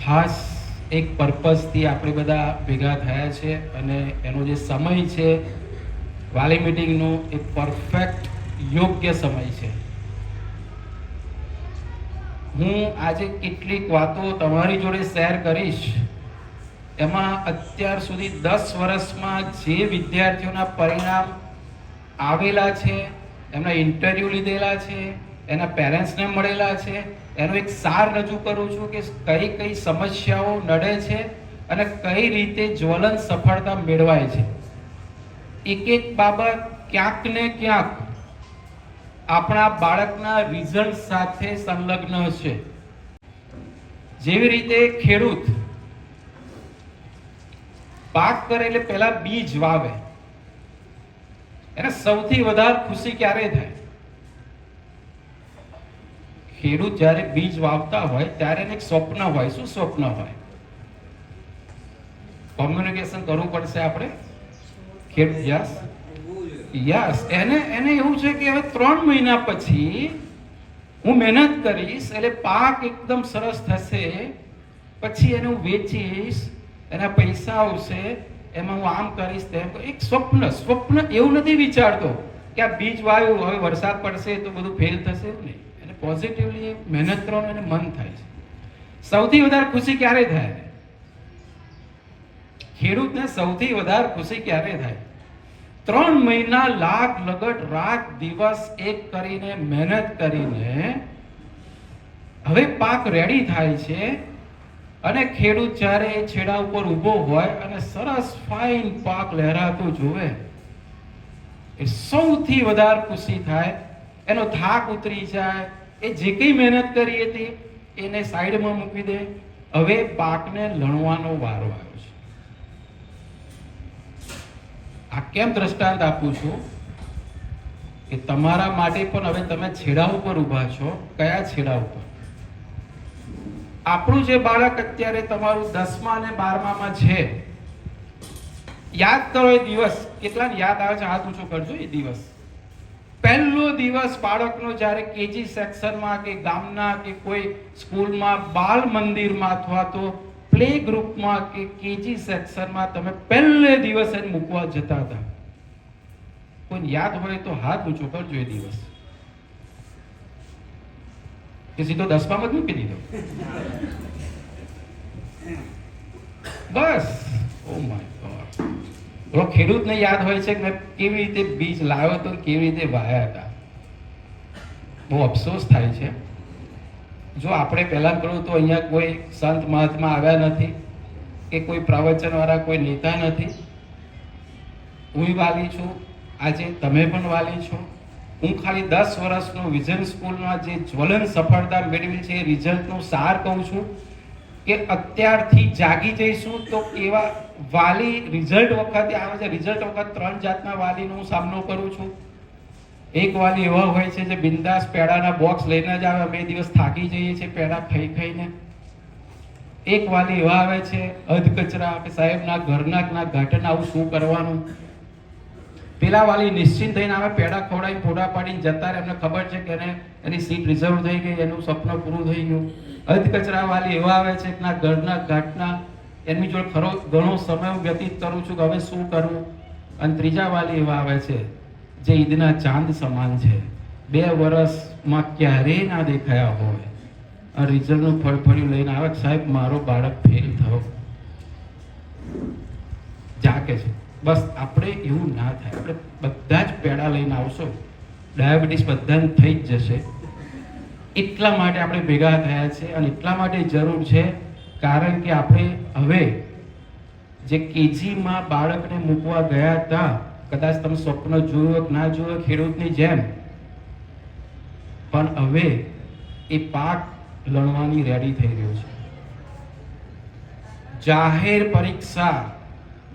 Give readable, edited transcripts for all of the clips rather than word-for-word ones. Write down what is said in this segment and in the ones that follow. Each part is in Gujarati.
ખાસ એક પર્પઝથી આપણે બધા ભેગા થયા છે અને એનો જે સમય છે વાલી મિટિંગનો એ પરફેક્ટ યોગ્ય સમય છે. હું આજે કેટલીક વાતો તમારી જોડે શેર કરીશ. એમાં અત્યાર સુધી 10 વર્ષમાં જે વિદ્યાર્થીઓના પરિણામ આવેલા છે, એમના ઇન્ટરવ્યૂ લીધેલા છે, એના પેરેન્ટ્સને મળેલા છે, એનો એક સાર રજૂ કરું છું કે કઈ કઈ સમસ્યાઓ નડે છે અને કઈ રીતે જ્વલંત સફળતા મેળવાય છે. એક એક બાબત ક્યાંક ને ક્યાંક આપણા બાળકના રિઝલ્ટ સાથે સંલગ્ન છે. જેવી રીતે ખેડૂત પાક કરે એટલે પહેલા બીજ વાવે, એને સૌથી વધારે ખુશી ક્યારે થાય? ખેડૂત જ્યારે બીજ વાવતા હોય ત્યારે એને એક સ્વપ્ન હોય. શું સ્વપ્ન હોય? કોમ્યુનિકેશન કરવું પડશે આપણે. ખેડૂત યસ એને એવું છે કે હવે 3 મહિના પછી હું મહેનત કરીશ એટલે પાક એકદમ સરસ થશે, પછી એને હું વેચીશ, એના પૈસા આવશે, એમાં હું આમ કરીશ તેમ. એક સ્વપ્ન એવું નથી વિચારતો કે આ બીજ વાવ્યું હવે વરસાદ પડશે તો બધું ફેલ થશે. એવું નહીં. એને પોઝિટિવલી મહેનત કરવાનું એને મન થાય છે. સૌથી વધારે ખુશી ક્યારે થાય ખેડૂતને? સૌથી વધારે ખુશી ક્યારે થાય? 3 મહિના લાગ લગટ રાત દિવસ એક કરીને મહેનત કરીને હવે પાક રેડી થાય છે અને ખેડૂત જ્યારે છેડા ઉપર ઊભો હોય અને સરસ ફાઇન પાક લહેરાતો જોવે, એ સૌથી વધારે ખુશી થાય. એનો થાક ઉતરી જાય. એ જે કંઈ મહેનત કરી હતી એને સાઈડમાં મૂકી દે. હવે પાકને લણવાનો વારો આવ્યો છે. આ કેમ દ્રષ્ટાંત આપું છું કે તમારા માટે પણ હવે તમે છેડા ઉપર ઊભા છો. કયા છેડા ઉપર? આપણું જે બાળક અત્યારે તમારું 10મા અને 12મામાં છે, યાદ કરો એ દિવસ. કેટલાને યાદ આવે છે? હાથ ઊંચો કરજો. એ દિવસ, પહેલો દિવસ બાળકનો જ્યારે કેજી સેક્શનમાં કે ગામના કે કોઈ સ્કૂલમાં, બાલ મંદિરમાં અથવા તો પ્લે ગ્રુપમાં કે કેજી સેક્શનમાં તમે પહેલે દિવસે મૂકવા જતા હતા. કોઈ યાદ હોય તો હાથ ઊંચો કરજો. એ દિવસ કે સીધો 10મામાં જ મૂકી દીધો? બસ. Oh my god. બોલો, ખેડૂતને યાદ હોય છે કે મેં કેવી રીતે બીજ લાવ્યો તો કેવી રીતે વાયા હતા. બહુ અફસોસ થાય છે. જો આપણે પહેલા કહ્યું તો અહીંયા કોઈ સંત મહાત્મા આવ્યા નથી કે કોઈ પ્રવચન વાળા કોઈ નેતા નથી. હું વાલી છું, આજે તમે પણ વાલી છો. હું ખાલી 10 વર્ષનો વિઝન સ્કૂલમાં જે જ્વલંત સફળતા મેળવી છે એ રિઝલ્ટનો સાર કહું છું કે અત્યારથી જાગી જઈશું તો એવા વાલી રિઝલ્ટ વખતે આવે છે. રિઝલ્ટ વખત 3 જાતના વાલીનો હું સામનો કરું છું. એક વાલી એવા હોય છે જે બિંદાસ પેડાના બોક્સ લઈને જ આવે. 2 દિવસ થાકી જઈએ છીએ પેડા ખાઈ ખાઈને. એક વાલી એવા આવે છે અધ કચરા કે સાહેબના ઘરના ઘાટના આવું શું કરવાનું. પેલા વાલી નિશ્ચિંત થઈને આવે, પેડા ખવડાવી ફોટા પાડીને જતા રહે. એમને ખબર છે કે એની સીટ રિઝર્વ થઈ ગઈ, એનું સપનું પૂરું થઈ ગયું. અધ કચરા વાલી એવા આવે છે કે ના ઘરના ઘાટના એમની જોડે ખરો ઘણો સમય વ્યતીત કરું છું કે હવે શું કરવું. અને ત્રીજા વાલી એવા આવે છે જે ઈદના ચાંદ સમાન છે, 2 વર્ષમાં ક્યારેય ના દેખાયા હોય અને રિઝલ્ટનું ફળફળિયું લઈને આવે, સાહેબ મારો બાળક ફેલ થયો. જાકે છે. બસ આપણે એવું ના થાય. આપણે બધા જ પેડા લઈને આવશો, ડાયાબિટીસ બધાને થઈ જ જશે. એટલા માટે આપણે ભેગા થયા છે અને એટલા માટે જરૂર છે કારણ કે આપણે હવે જે કેજીમાં બાળકને મૂકવા ગયા હતા, કદાચ તમે સ્વપ્ન જોયું કે ના જોયું ખેડૂતની જેમ, પણ હવે એ પાક લણવાની રેડી થઈ રહ્યો છે. જાહેર પરીક્ષા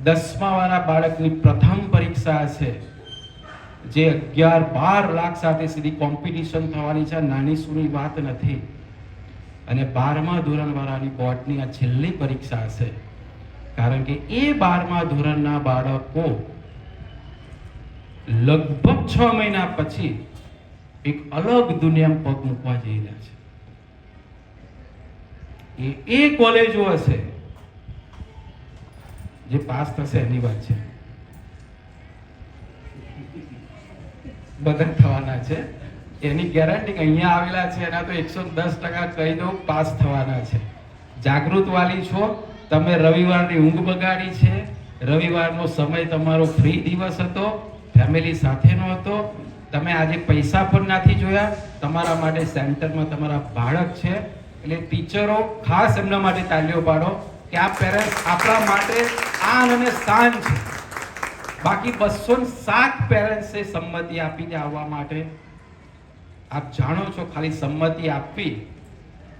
10મા વાળા બાળકની પ્રથમ પરીક્ષા છે જે 11-12 લાખ સાથે સીધી કોમ્પિટિશન થવાની છે. નાની સૂની વાત નથી. અને 12મા ધોરણ વાળાની બોર્ડની આ છેલ્લી પરીક્ષા છે કારણ કે એ 12મા ધોરણના બાળકો લગભગ 6 મહિના પછી એક અલગ દુનિયામાં પગ મૂકવા જઈ રહ્યા છે. એ કોલેજો હશે જે પાસ થશે એની વાત છે, બધા થવાના છે એની ગેરંટી અહીંયા આવેલા છે એના તો 110% કહી દઉં પાસ થવાના છે. જાગૃત વાલી છો તમે, રવિવારની ઊંઘ બગાડી છે, રવિવારનો સમય તમારો ફ્રી દિવસ હતો, ફેમિલી સાથેનો હતો, તમે આજે પૈસા પણ નથી જોયા, તમારા માટે સેન્ટરમાં તમારા બાળક છે, એટલે ટીચરો ખાસ એમના માટે તાળીઓ પાડો કે આ પેરેન્ટ્સ આપણા માટે આન અને શાન છે. બાકી 207 પેરેન્ટ્સે સંમતિ આપી દે આવવા માટે. આપ જાણો છો ખાલી સંમતિ આપવી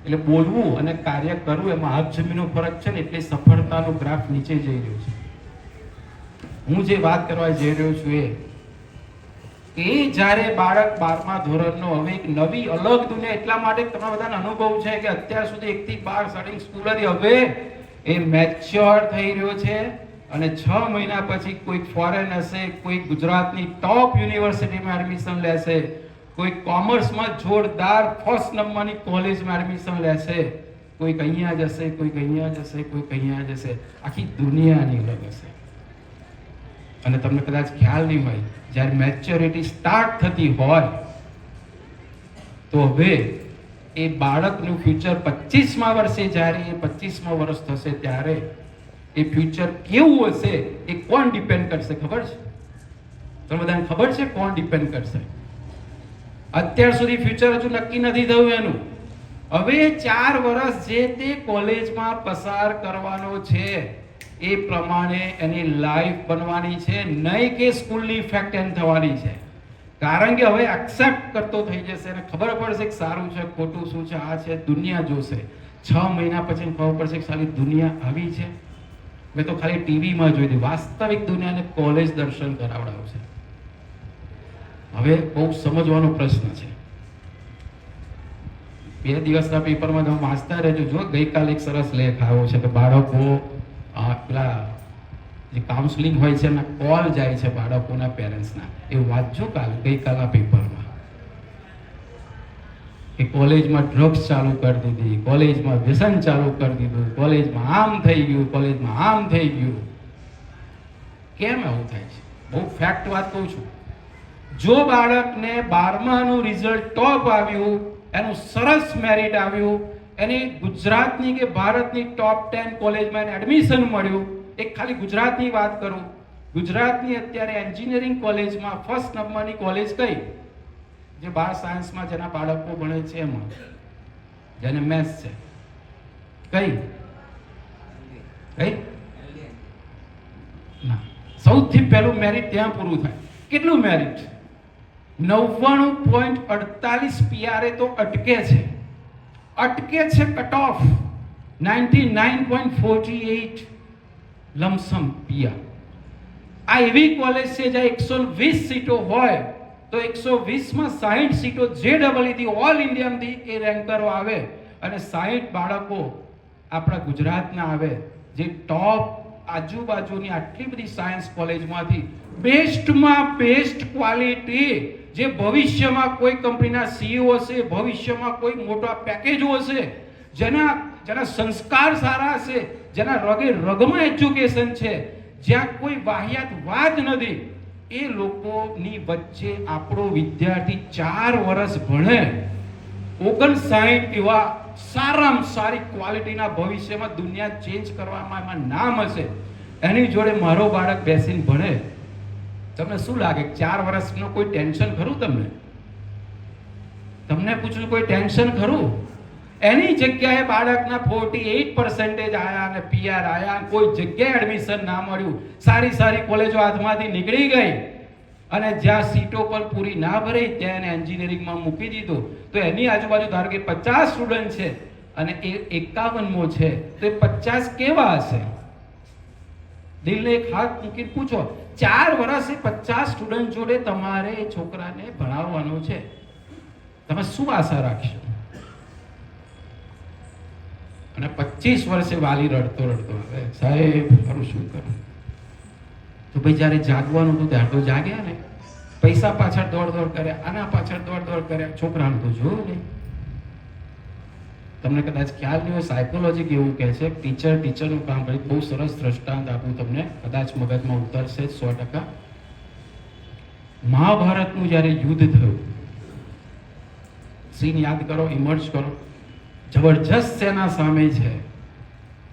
એટલે બોલવું અને કાર્ય કરવું એમાં આપ જમીનનો ફરક છે ને, એટલે સફળતાનો ગ્રાફ નીચે જઈ રહ્યો છે. હું જે વાત કરવા જઈ રહ્યો છું એ જ્યારે બાળક 12મા ધોરણનો હવે એક નવી અલગ દુનિયા, એટલા માટે તમારા બધાને અનુભવ છે કે અત્યાર સુધી 1 થી 12 સ્ટાર્ટિંગ સ્કૂલ હતી, હવે એ મેચ્યોર થઈ રહ્યો છે અને 6 મહિના પછી કોઈ ફોરેન હશે, કોઈ ગુજરાતની ટોપ યુનિવર્સિટીમાં એડમિશન લેશે, કોઈ કોમર્સમાં જોરદાર ફર્સ્ટ નંબરની કોલેજમાં એડમિશન લેશે, કોઈ અહીંયા જશે, કોઈ અહીંયા જશે, કોઈ અહીંયા જશે, આખી દુનિયાની અલગ હશે. અને તમને કદાચ ખ્યાલ નહીં હોય, જ્યારે મેચ્યોરિટી સ્ટાર્ટ થતી હોય તો હવે એ બાળકનું ફ્યુચર 25મા વર્ષે, જ્યારે એ 25મા વર્ષ થશે ત્યારે એ ફ્યુચર કેવું હશે એ કોણ ડિપેન્ડ કરશે ખબર છે? તમને બધાને ખબર છે કોણ ડિપેન્ડ કરશે? અત્યાર સુધી ફ્યુચર હજુ નક્કી નથી થયું એનું. હવે 4 વર્ષ જે તે કોલેજમાં પસાર કરવાનો છે એ પ્રમાણે એની લાઈફ બનવાની છે, નહીં કે સ્કૂલની ઇફેક્ટ એમ થવાની છે. કારણ કે હવે એક્સેપ્ટ કરતો થઈ જશે અને ખબર પડશે કે સારું છે, ખોટું શું છે, આ છે, દુનિયા જોશે. 6 મહિના પછી ખબર પડશે કે સાલી દુનિયા આવી છે. મેં તો ખાલી ટીવીમાં જોઈ હતી, વાસ્તવિક દુનિયાને કોલેજ દર્શન કરાવડાવશે. હવે બહુ સમજવાનો પ્રશ્ન છે. 2 દિવસના પેપરમાં તમે વાંચતા રહેજો. જો ગઈકાલે એક સરસ લેખ આવ્યો છે કે બાળકો પેલા જે કાઉન્સેલિંગ હોય છે એના કોલ જાય છે બાળકોના પેરેન્ટ્સના, એ વાંચજો ગઈકાલના પેપરમાં. કે કોલેજમાં ડ્રગ્સ ચાલુ કરી દીધી, કોલેજમાં વ્યસન ચાલુ કરી દીધું, કોલેજમાં આમ થઈ ગયું, કોલેજમાં આમ થઈ ગયું. કેમ આવું થાય છે? બહુ ફેક્ટ વાત કહું છું. જો બાળકને 12માનું રિઝલ્ટ ટોપ આવ્યું, એનું સરસ મેરિટ આવ્યું, એને ગુજરાતની કે ભારતની ટોપ 10 કોલેજમાં એડમિશન મળ્યું, એક ખાલી ગુજરાતની વાત કરું, ગુજરાતની અત્યારે એન્જિનિયરિંગ કોલેજમાં ફર્સ્ટ નંબરની કોલેજ કઈ? જે 12 સાયન્સમાં જેના બાળકો ભણે છે એમાં, જેને મેથ્સ છે, કઈ કઈ ના, સૌથી પહેલું મેરિટ ત્યાં પૂરું થાય. કેટલું મેરિટ? 99.48 પીઆરએ તો અટકે છે કટ ઓફ 99.48 લમસમ પીઆર. આ એવી કોલેજ છે જ્યાં 120 સીટો હોય તો 120માં 60 સીટો JEE ઓલ ઇન્ડિયામાંથી એ રેન્કરો આવે અને 60 બાળકો આપણા ગુજરાતના આવે, જે ટોપ આજુબાજુની આટલી બધી સાયન્સ કોલેજમાંથી બેસ્ટમાં બેસ્ટ ક્વોલિટી, જે ભવિષ્યમાં કોઈ કંપનીના CEO હશે, ભવિષ્યમાં કોઈ મોટા પેકેજો હશે, જેના સંસ્કાર સારા હશે, જેના રગે રગમાં એજ્યુકેશન છે, જ્યાં કોઈ વાહિયાત વાત નથી, એ લોકોની વચ્ચે આપણો વિદ્યાર્થી 4 વર્ષ ભણે, 59 એવા સારામાં સારી ક્વોલિટીના ભવિષ્યમાં દુનિયા ચેન્જ કરવામાં એમાં નામ હશે, એની જોડે મારો બાળક બેસીને ભણે. તમને શું લાગે 4 વર્ષનો કોઈ ટેન્શન ખરું? તમને પૂછું, કોઈ ટેન્શન ખરું? એની જગ્યાએ બાળકના 48% આયા અને પીઆર આયા, કોઈ જગ્યાએ એડમિશન ના મળ્યું, સારી કોલેજો હાથમાંથી નીકળી ગઈ અને જ્યાં સીટો પણ પૂરી ના ભરાઈ ત્યાં એને એન્જિનિયરિંગમાં મૂકી દીધું. તો એની આજુબાજુ ધારો કે 50 સ્ટુડન્ટ છે અને એ 51મો છે, તો એ 50 કેવા હશે? દિલને એક હાથ મૂકીને પૂછો. 4 વર્ષે 50 સ્ટુડન્ટ જોડે તમારે એ છોકરાને ભણાવવાનો છે, તમે શું આશા રાખશો? અને 25 વર્ષે વાલી રડતો હવે સાહેબ મારું શું કરું? તો ભાઈ જ્યારે જાગવાનું હતું ત્યારે તો જાગ્યા ને, પૈસા પાછળ દોડ કર્યા, આના પાછળ દોડ કર્યા, છોકરાનું તો જોયું નહીં. તમને કદાચ ખ્યાલ નહીં હોય, સાયકોલોજી એવું કહે છે, ટીચરનું કામ કરી. બહુ સરસ દ્રષ્ટાંત આપું તમને, કદાચ મગજમાં ઉતરશે 100%. મહાભારતનું જ્યારે યુદ્ધ થયું, સીન યાદ કરો, ઇમર્જ કરો. જબરજસ્ત સેના સામે છે.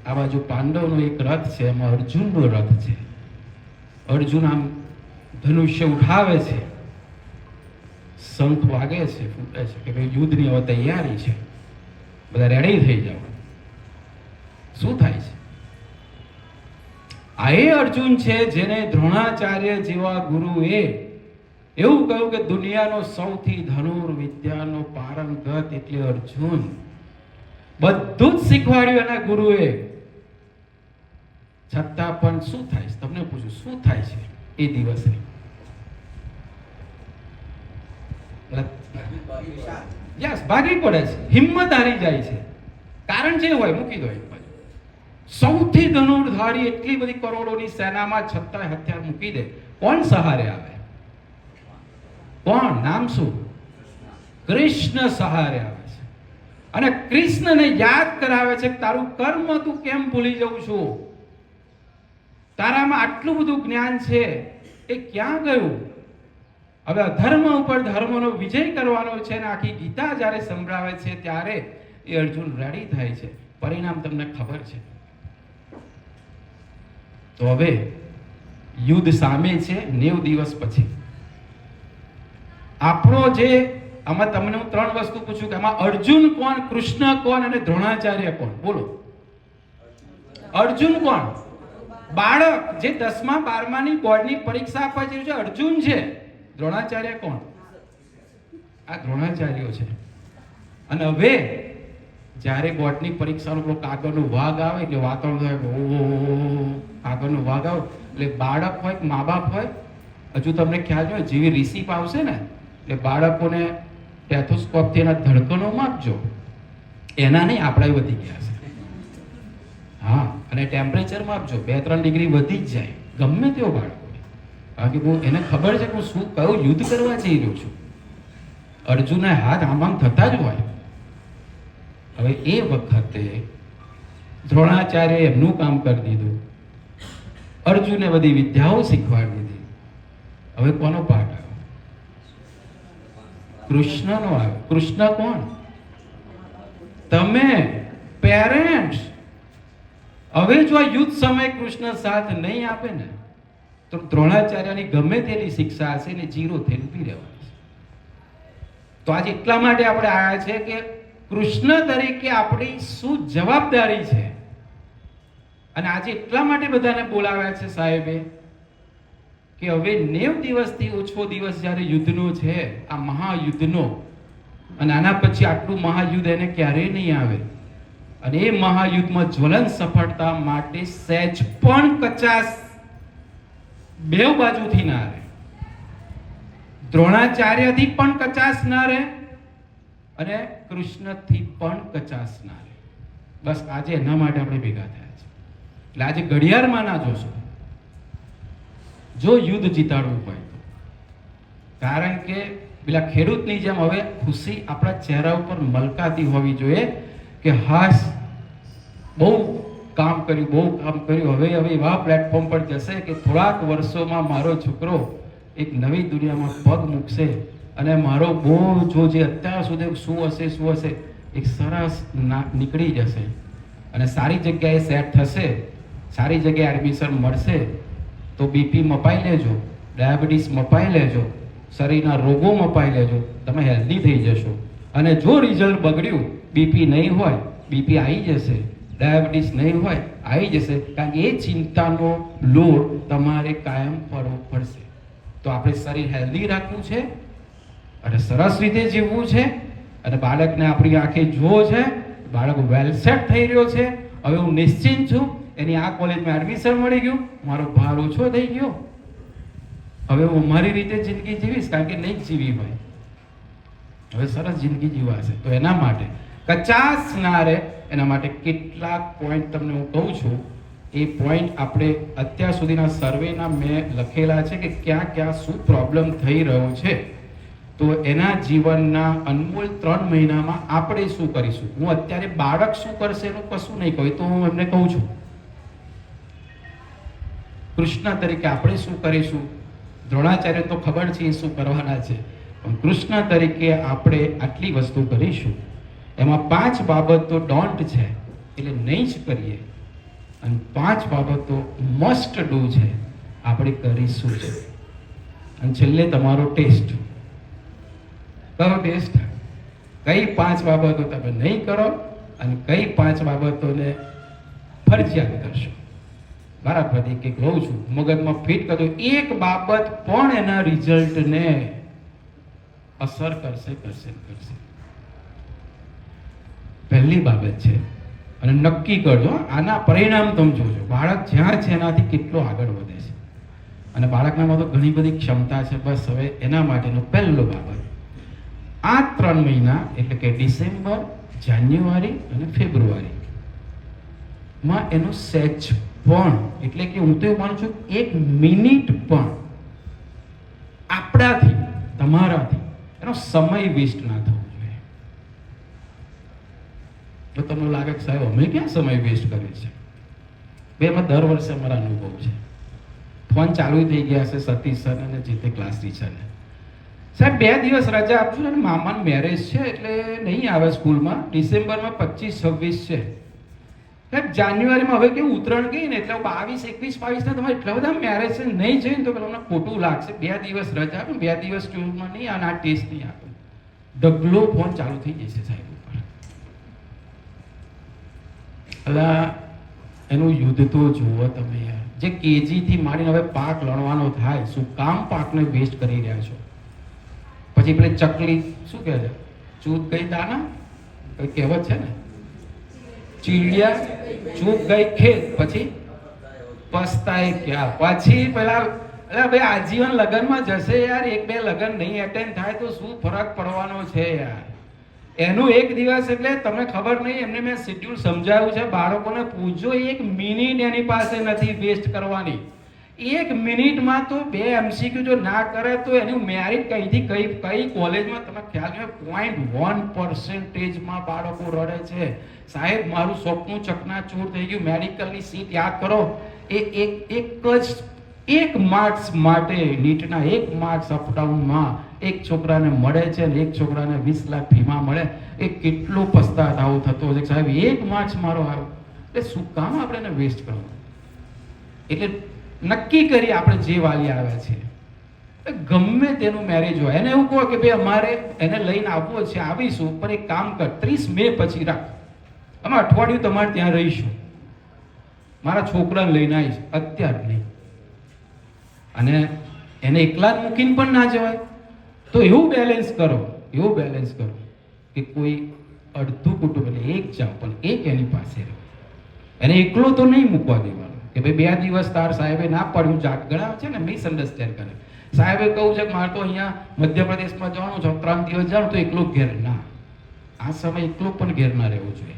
આ બાજુ પાંડવનો એક રથ છે, એમાં અર્જુનનો રથ છે. અર્જુન આમ ધનુષ્ય ઉઠાવે છે, શંખ વાગે છે, ફૂટે છે કે ભાઈ યુદ્ધની હવે તૈયારી છે, બધા રેડી થઈ જાઓ. શું થાય છે? આ એ અર્જુન છે જેને દ્રોણાચાર્ય જેવા ગુરુએ એવું કહ્યું કે દુનિયાનો સૌથી ધનુર્વિદ્યાનો પારંગત એટલે અર્જુન. બધું જ શીખવાડ્યું એના ગુરુએ. છતાં પણ શું થાય છે? તમને પૂછું, શું થાય છે એ દિવસે? યસ, ભાગી પડે છે, હિંમત હારી જાય છે. કારણ જે હોય મૂકી દો એક બાજુ. સૌથી ધનુર્ધારી એટલી બધી કરોડોની સેનામાં છતાંય હથિયાર મૂકી દે. કોણ સહારે આવે? કોણ? નામ શું? કૃષ્ણ સહારે આવે છે. અને કૃષ્ણને યાદ કરાવે છે કે તારું કર્મ તું કેમ ભૂલી જઉં છું? તારામાં આટલું બધું જ્ઞાન છે, એ ક્યાં ગયું? હવે અધર્મ ઉપર ધર્મનો વિજય કરવાનો છે અને આખી ગીતા જ્યારે સંભળાવે છે ત્યારે એ અર્જુન રેડી થાય છે. પરિણામ તમને ખબર છે. તો હવે યુદ્ધ સામે છે 90 દિવસ પછી. આપણો જે આમાં તમને હું 3 વસ્તુ પૂછું કે આમાં અર્જુન કોણ, કૃષ્ણ કોણ અને દ્રોણાચાર્ય કોણ? બોલો. અર્જુન કોણ? બાળક જે 10મા 12માની બોર્ડની પરીક્ષા આપવા જેવું છે, અર્જુન છે. દ્રોણાચાર્ય કોણ? આ દ્રોણાચાર્યો છે. અને હવે જ્યારે બોર્ડની પરીક્ષાનો પેલો કાગળનો વાઘ આવે એટલે વાતાવરણ થાય, ઓહો કાગળનો વાઘ આવે એટલે બાળક હોય મા બાપ હોય, હજુ તમને ખ્યાલ હોય જેવી રિસીપ આવશે ને એટલે બાળકોને ટેથોસ્કોપથી એના ધડકનો માપજો. એના નહીં, આપણા વધી ગયા છે. હા, અને ટેમ્પરેચર માપજો, 2-3 ડિગ્રી વધી જ જાય ગમે તેવો બાળકો. કારણ કે હું એને ખબર છે કે હું શું કયું યુદ્ધ કરવા જઈ રહ્યો છું. અર્જુનના હાથ આમ થતા જ હોય. હવે એ વખતે દ્રોણાચાર્ય એમનું કામ કરી દીધું, અર્જુને બધી વિદ્યાઓ શીખવાડી દીધી. હવે કોનો પાઠ આવ્યો? કૃષ્ણનો આવ્યો. કૃષ્ણ કોણ? તમે, પેરેન્ટ્સ. હવે જો આ યુદ્ધ સમયે કૃષ્ણ સાથ નહીં આપે ને તો દ્રોણાચાર્યની ગમે તેની શિક્ષા હશે ને 0 થઈને ઊભી રહેવાની છે. તો આજે એટલા માટે આપણે આવ્યા છે કે કૃષ્ણ તરીકે આપણી શું જવાબદારી છે. અને આજે એટલા માટે બધાને બોલાવ્યા છે સાહેબે કે હવે 90 દિવસથી ઓછો દિવસ જ્યારે યુદ્ધનો છે, આ મહાયુદ્ધનો, અને આના પછી આટલું મહાયુદ્ધ એને ક્યારેય નહીં આવે. અને એ મહાયુદ્ધમાં જ્વલંત સફળતા માટે સહેજ પણ કચાશ બે બાજુથી ના રહે. દ્રોણાચાર્યથી પણ કચાશ ના રહે અને કૃષ્ણથી પણ કચાશ ના રહે. બસ આજે એના માટે આપણે ભેગા થયા છે. એટલે આજે ઘડિયાળમાં ના જોશો જો યુદ્ધ જીતાડવું હોય તો. કારણ કે પેલા ખેડૂતની જેમ હવે ખુશી આપણા ચહેરા ઉપર મલકાતી હોવી જોઈએ કે હાશ બહુ કામ કર્યું, હવે એવા પ્લેટફોર્મ પર જશે કે થોડાક વર્ષોમાં મારો છોકરો એક નવી દુનિયામાં પગ મૂકશે અને મારો બોજો જે અત્યાર સુધી શું હશે એક સરસ નીકળી જશે અને સારી જગ્યાએ સેટ થશે, સારી જગ્યાએ એડમિશન મળશે. તો બીપી મપાઈ લેજો, ડાયાબિટીસ મપાઈ લેજો, શરીરના રોગો મપાઈ લેજો, તમે હેલ્ધી થઈ જશો. અને જો રિઝલ્ટ બગડ્યું, બીપી નહીં હોય, બીપી આવી જશે, ડાયાબિટીસ નહીં હોય, આવી જશે. કારણ કે એ ચિંતાનો લોડ તમારે કાયમ પડવો પડશે. તો આપણે શરીર હેલ્ધી રાખવું છે અને સરસ રીતે જીવવું છે. અને બાળકને આપણી આંખે જોવો છે, બાળક વેલ સેટ થઈ રહ્યો છે. હવે હું નિશ્ચિંત છું, એની આ કોલેજમાં એડમિશન મળી ગયું, મારો ભાર ઓછો થઈ ગયો. હવે હું મારી રીતે જિંદગી જીવીશ, કારણ કે નહીં જીવી હોય, હવે સરસ જિંદગી જીવાશે. તો એના માટે કચાશ ના રહે, એના માટે કેટલાક પોઈન્ટ તમને હું કહું છું. એ પોઈન્ટ આપણે અત્યાર સુધીના સર્વેના મેં લખેલા છે કે ક્યાં ક્યાં શું પ્રોબ્લેમ થઈ રહ્યો છે. તો એના જીવનના અનમોલ 3 મહિનામાં આપણે શું કરીશું? હું અત્યારે બાળક શું કરશે એનું કશું નહીં કહું, તો હું એમને કહું છું કૃષ્ણ તરીકે આપણે શું કરીશું. દ્રોણાચાર્ય તો ખબર છે એ શું કરવાના છે, પણ કૃષ્ણ તરીકે આપણે આટલી વસ્તુ કરીશું. એમાં 5 બાબતો ડોન્ટ છે એટલે નહીં જ કરીએ, અને 5 બાબતો મસ્ટ ડુ છે આપણે કરીશું જ. અને છેલ્લે તમારો ટેસ્ટ. કયો ટેસ્ટ? કઈ 5 બાબતો તમે નહીં કરો અને કઈ 5 બાબતોને ફરજિયાત કરશો. બરાબર એક લઉં છું, મગજમાં ફિટ કરજો. એક બાબત પણ એના રિઝલ્ટને અસર કરશે. પહેલી બાબત છે, અને નક્કી કરજો આના પરિણામ તમે જોજો. બાળક જ્યાં છે એનાથી કેટલો આગળ વધે છે, અને બાળકનામાં તો ઘણી બધી ક્ષમતા છે. બસ હવે એના માટેનો પહેલો બાબત, આ 3 મહિના એટલે કે ડિસેમ્બર, જાન્યુઆરી અને ફેબ્રુઆરી માં એનો સેચ પણ, એટલે કે હું તો એવું માનું છું 1 મિનિટ પણ આપણાથી, તમારાથી એનો સમય વેસ્ટ ના થવો જોઈએ. જો તમને લાગે કે સાહેબ અમે ક્યાં સમય વેસ્ટ કરીએ છીએ, એમાં દર વર્ષે અમારા અનુભવ છે. ફોન ચાલુ થઈ ગયા છે સતીશ સર અને જે તે ક્લાસ ટીચરને, સાહેબ 2 દિવસ રજા આપજો ને, મામાનું મેરેજ છે એટલે નહીં આવે સ્કૂલમાં. ડિસેમ્બરમાં 25-26 છે સાહેબ, જાન્યુઆરીમાં હવે કેવું ઉત્તરાયણ ગઈ ને એટલે 22-21-22 ના તમારે એટલા બધા મેરેજ છે, નહીં જઈને તો પેલા ખોટું લાગશે. 2 દિવસ રજા આપો, 2 દિવસ સ્કૂલમાં નહીં આ ટેસ્ટ નહીં આપે, ડગલો ફોન ચાલુ થઈ જશે સાહેબ ઉપર. અલા એનું યુદ્ધ તો જુઓ તમે યાર. જે કેજી થી માંડીને હવે પાક લણવાનો થાય, શું કામ પાકને વેસ્ટ કરી રહ્યા છો? પછી પેલી ચકલી શું કહે છે, ચૂત ગઈ દાના, કઈ કહેવત છે ને, ચીડિયા ચૂક ગઈ ખેત, પછી પસ્તાય ક્યાં. પછી પેલા એટલે ભાઈ આજીવન લગ્નમાં જશે યાર, 1-2 લગ્ન નહીં એટેન્ડ થાય તો શું ફરક પડવાનો છે યાર. એનું 1 દિવસ એટલે તમને ખબર નહીં, એમને મેં શેડ્યુલ સમજાવ્યું છે. બાળકોને પૂછજો, 1 મિનિટ એની પાસે નથી વેસ્ટ કરવાની. 1 મિનિટમાં તો 2 MCQ જો ના કરે તો એનું મેરિટ કઈથી કઈ કોલેજમાં તમે ખ્યાલ છે 0.1%માં બાળકો રડે છે. સાહેબ મારું સપનું ચકનાચૂર થઈ ગયું, મેડિકલની સીટ યાદ કરો. એ એક માર્ક્સ માટે, નીટના 1 માર્ક્સ અપડાઉનમાં એક છોકરાને મળે છે અને એક છોકરાને 20 લાખ ફીમાં મળે. એ કેટલો પસ્તાવો થતો હશે સાહેબ, 1 માર્ક્સ મારો આવ્યો એટલે શું કામ આપણે એને વેસ્ટ કરવું? એટલે નક્કી કરી આપણે જે વાલી આવ્યા છે, ગમે તેનું મેરેજ હોય, એને એવું કહો કે ભાઈ અમારે એને લઈને આવવો છે, આવીશું, પણ એક કામ કર 30 મે પછી રાખ, અમે અઠવાડિયું તમારે ત્યાં રહીશું, મારા છોકરાને લઈને આવીશ, અત્યારે નહીં. અને એને એકલા જ મૂકીને પણ ના જવાય. તો એવું બેલેન્સ કરો કે કોઈ અડધું કુટુંબ એટલે 1 જાવ પણ 1 એની પાસે રહે. એને એકલો તો નહીં મૂકવા દેવાનો કે ભાઈ 2 દિવસ તાર સાહેબે ના પાડ્યું, ઘણા છે ને મિસઅન્ડરસ્ટેન્ડ કરે. સાહેબે કહું છે કે મારે તો અહીંયા મધ્યપ્રદેશમાં જવાનું છે, 3 દિવસ જાઉં તો એકલો ઘેર ના. આ સમય એકલો પણ ઘેર ના રહેવું જોઈએ,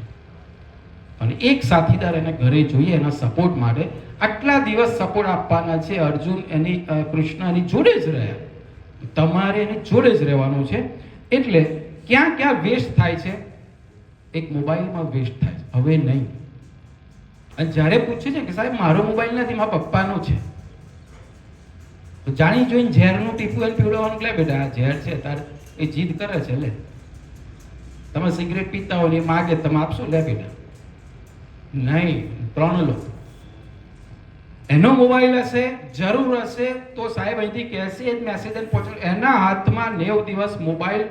અને એક સાથીદાર એને ઘરે જોઈએ એના સપોર્ટ માટે. આટલા દિવસ સપોર્ટ આપવાના છે. અર્જુન એની કૃષ્ણ એની જોડે જ રહ્યા, તમારે એની જોડે જ રહેવાનું છે. એટલે ક્યાં વેસ્ટ થાય છે? એક મોબાઈલમાં વેસ્ટ થાય છે, હવે નહીં. અને જ્યારે પૂછે છે કે સાહેબ મારો મોબાઈલ નથી, મારા પપ્પાનો છે, તો જાણી જોઈને ઝેરનું ટીપું એને પીવડાવવાનું. લે બેટા આ ઝેર છે, તાર એ જીદ કરે છે, લે. તમે સિગરેટ પીતા હો ને એ માગે તમે આપશો? લે બેટા નહીં, 3 લો. એનો મોબાઈલ હશે, જરૂર હશે તો સાહેબ અહીંથી કહેશે, એ મેસેજ પહોંચે. એના હાથમાં 90 દિવસ મોબાઈલ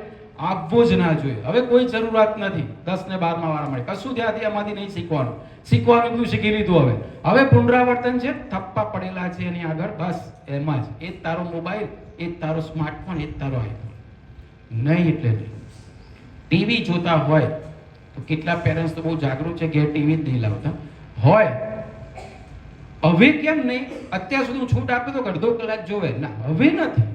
આપવો જ ના જોઈએ. હવે કોઈ જરૂરત નથી 10 ને 12 વાળા મળે, કશું ત્યાંથી આમાંથી નહીં શીખવાનું બધું શીખી લીધું. હવે પુનરાવર્તન છે, થપ્પા પડેલા છે એની આગળ, બસ એમાં જ. એ જ તારો મોબાઈલ, એ જ તારો સ્માર્ટફોન, એ જ તારો આઈફોન. નહીં એટલે નહીં. ટીવી જોતા હોય તો કેટલા પેરેન્ટ્સ તો બહુ જાગૃત છે, ઘેર ટીવી જ નહીં લાવતા હોય. હવે કેમ નહીં? અત્યાર સુધી હું છૂટ આપી તો અડધો કલાક જોવે ના, હવે નથી.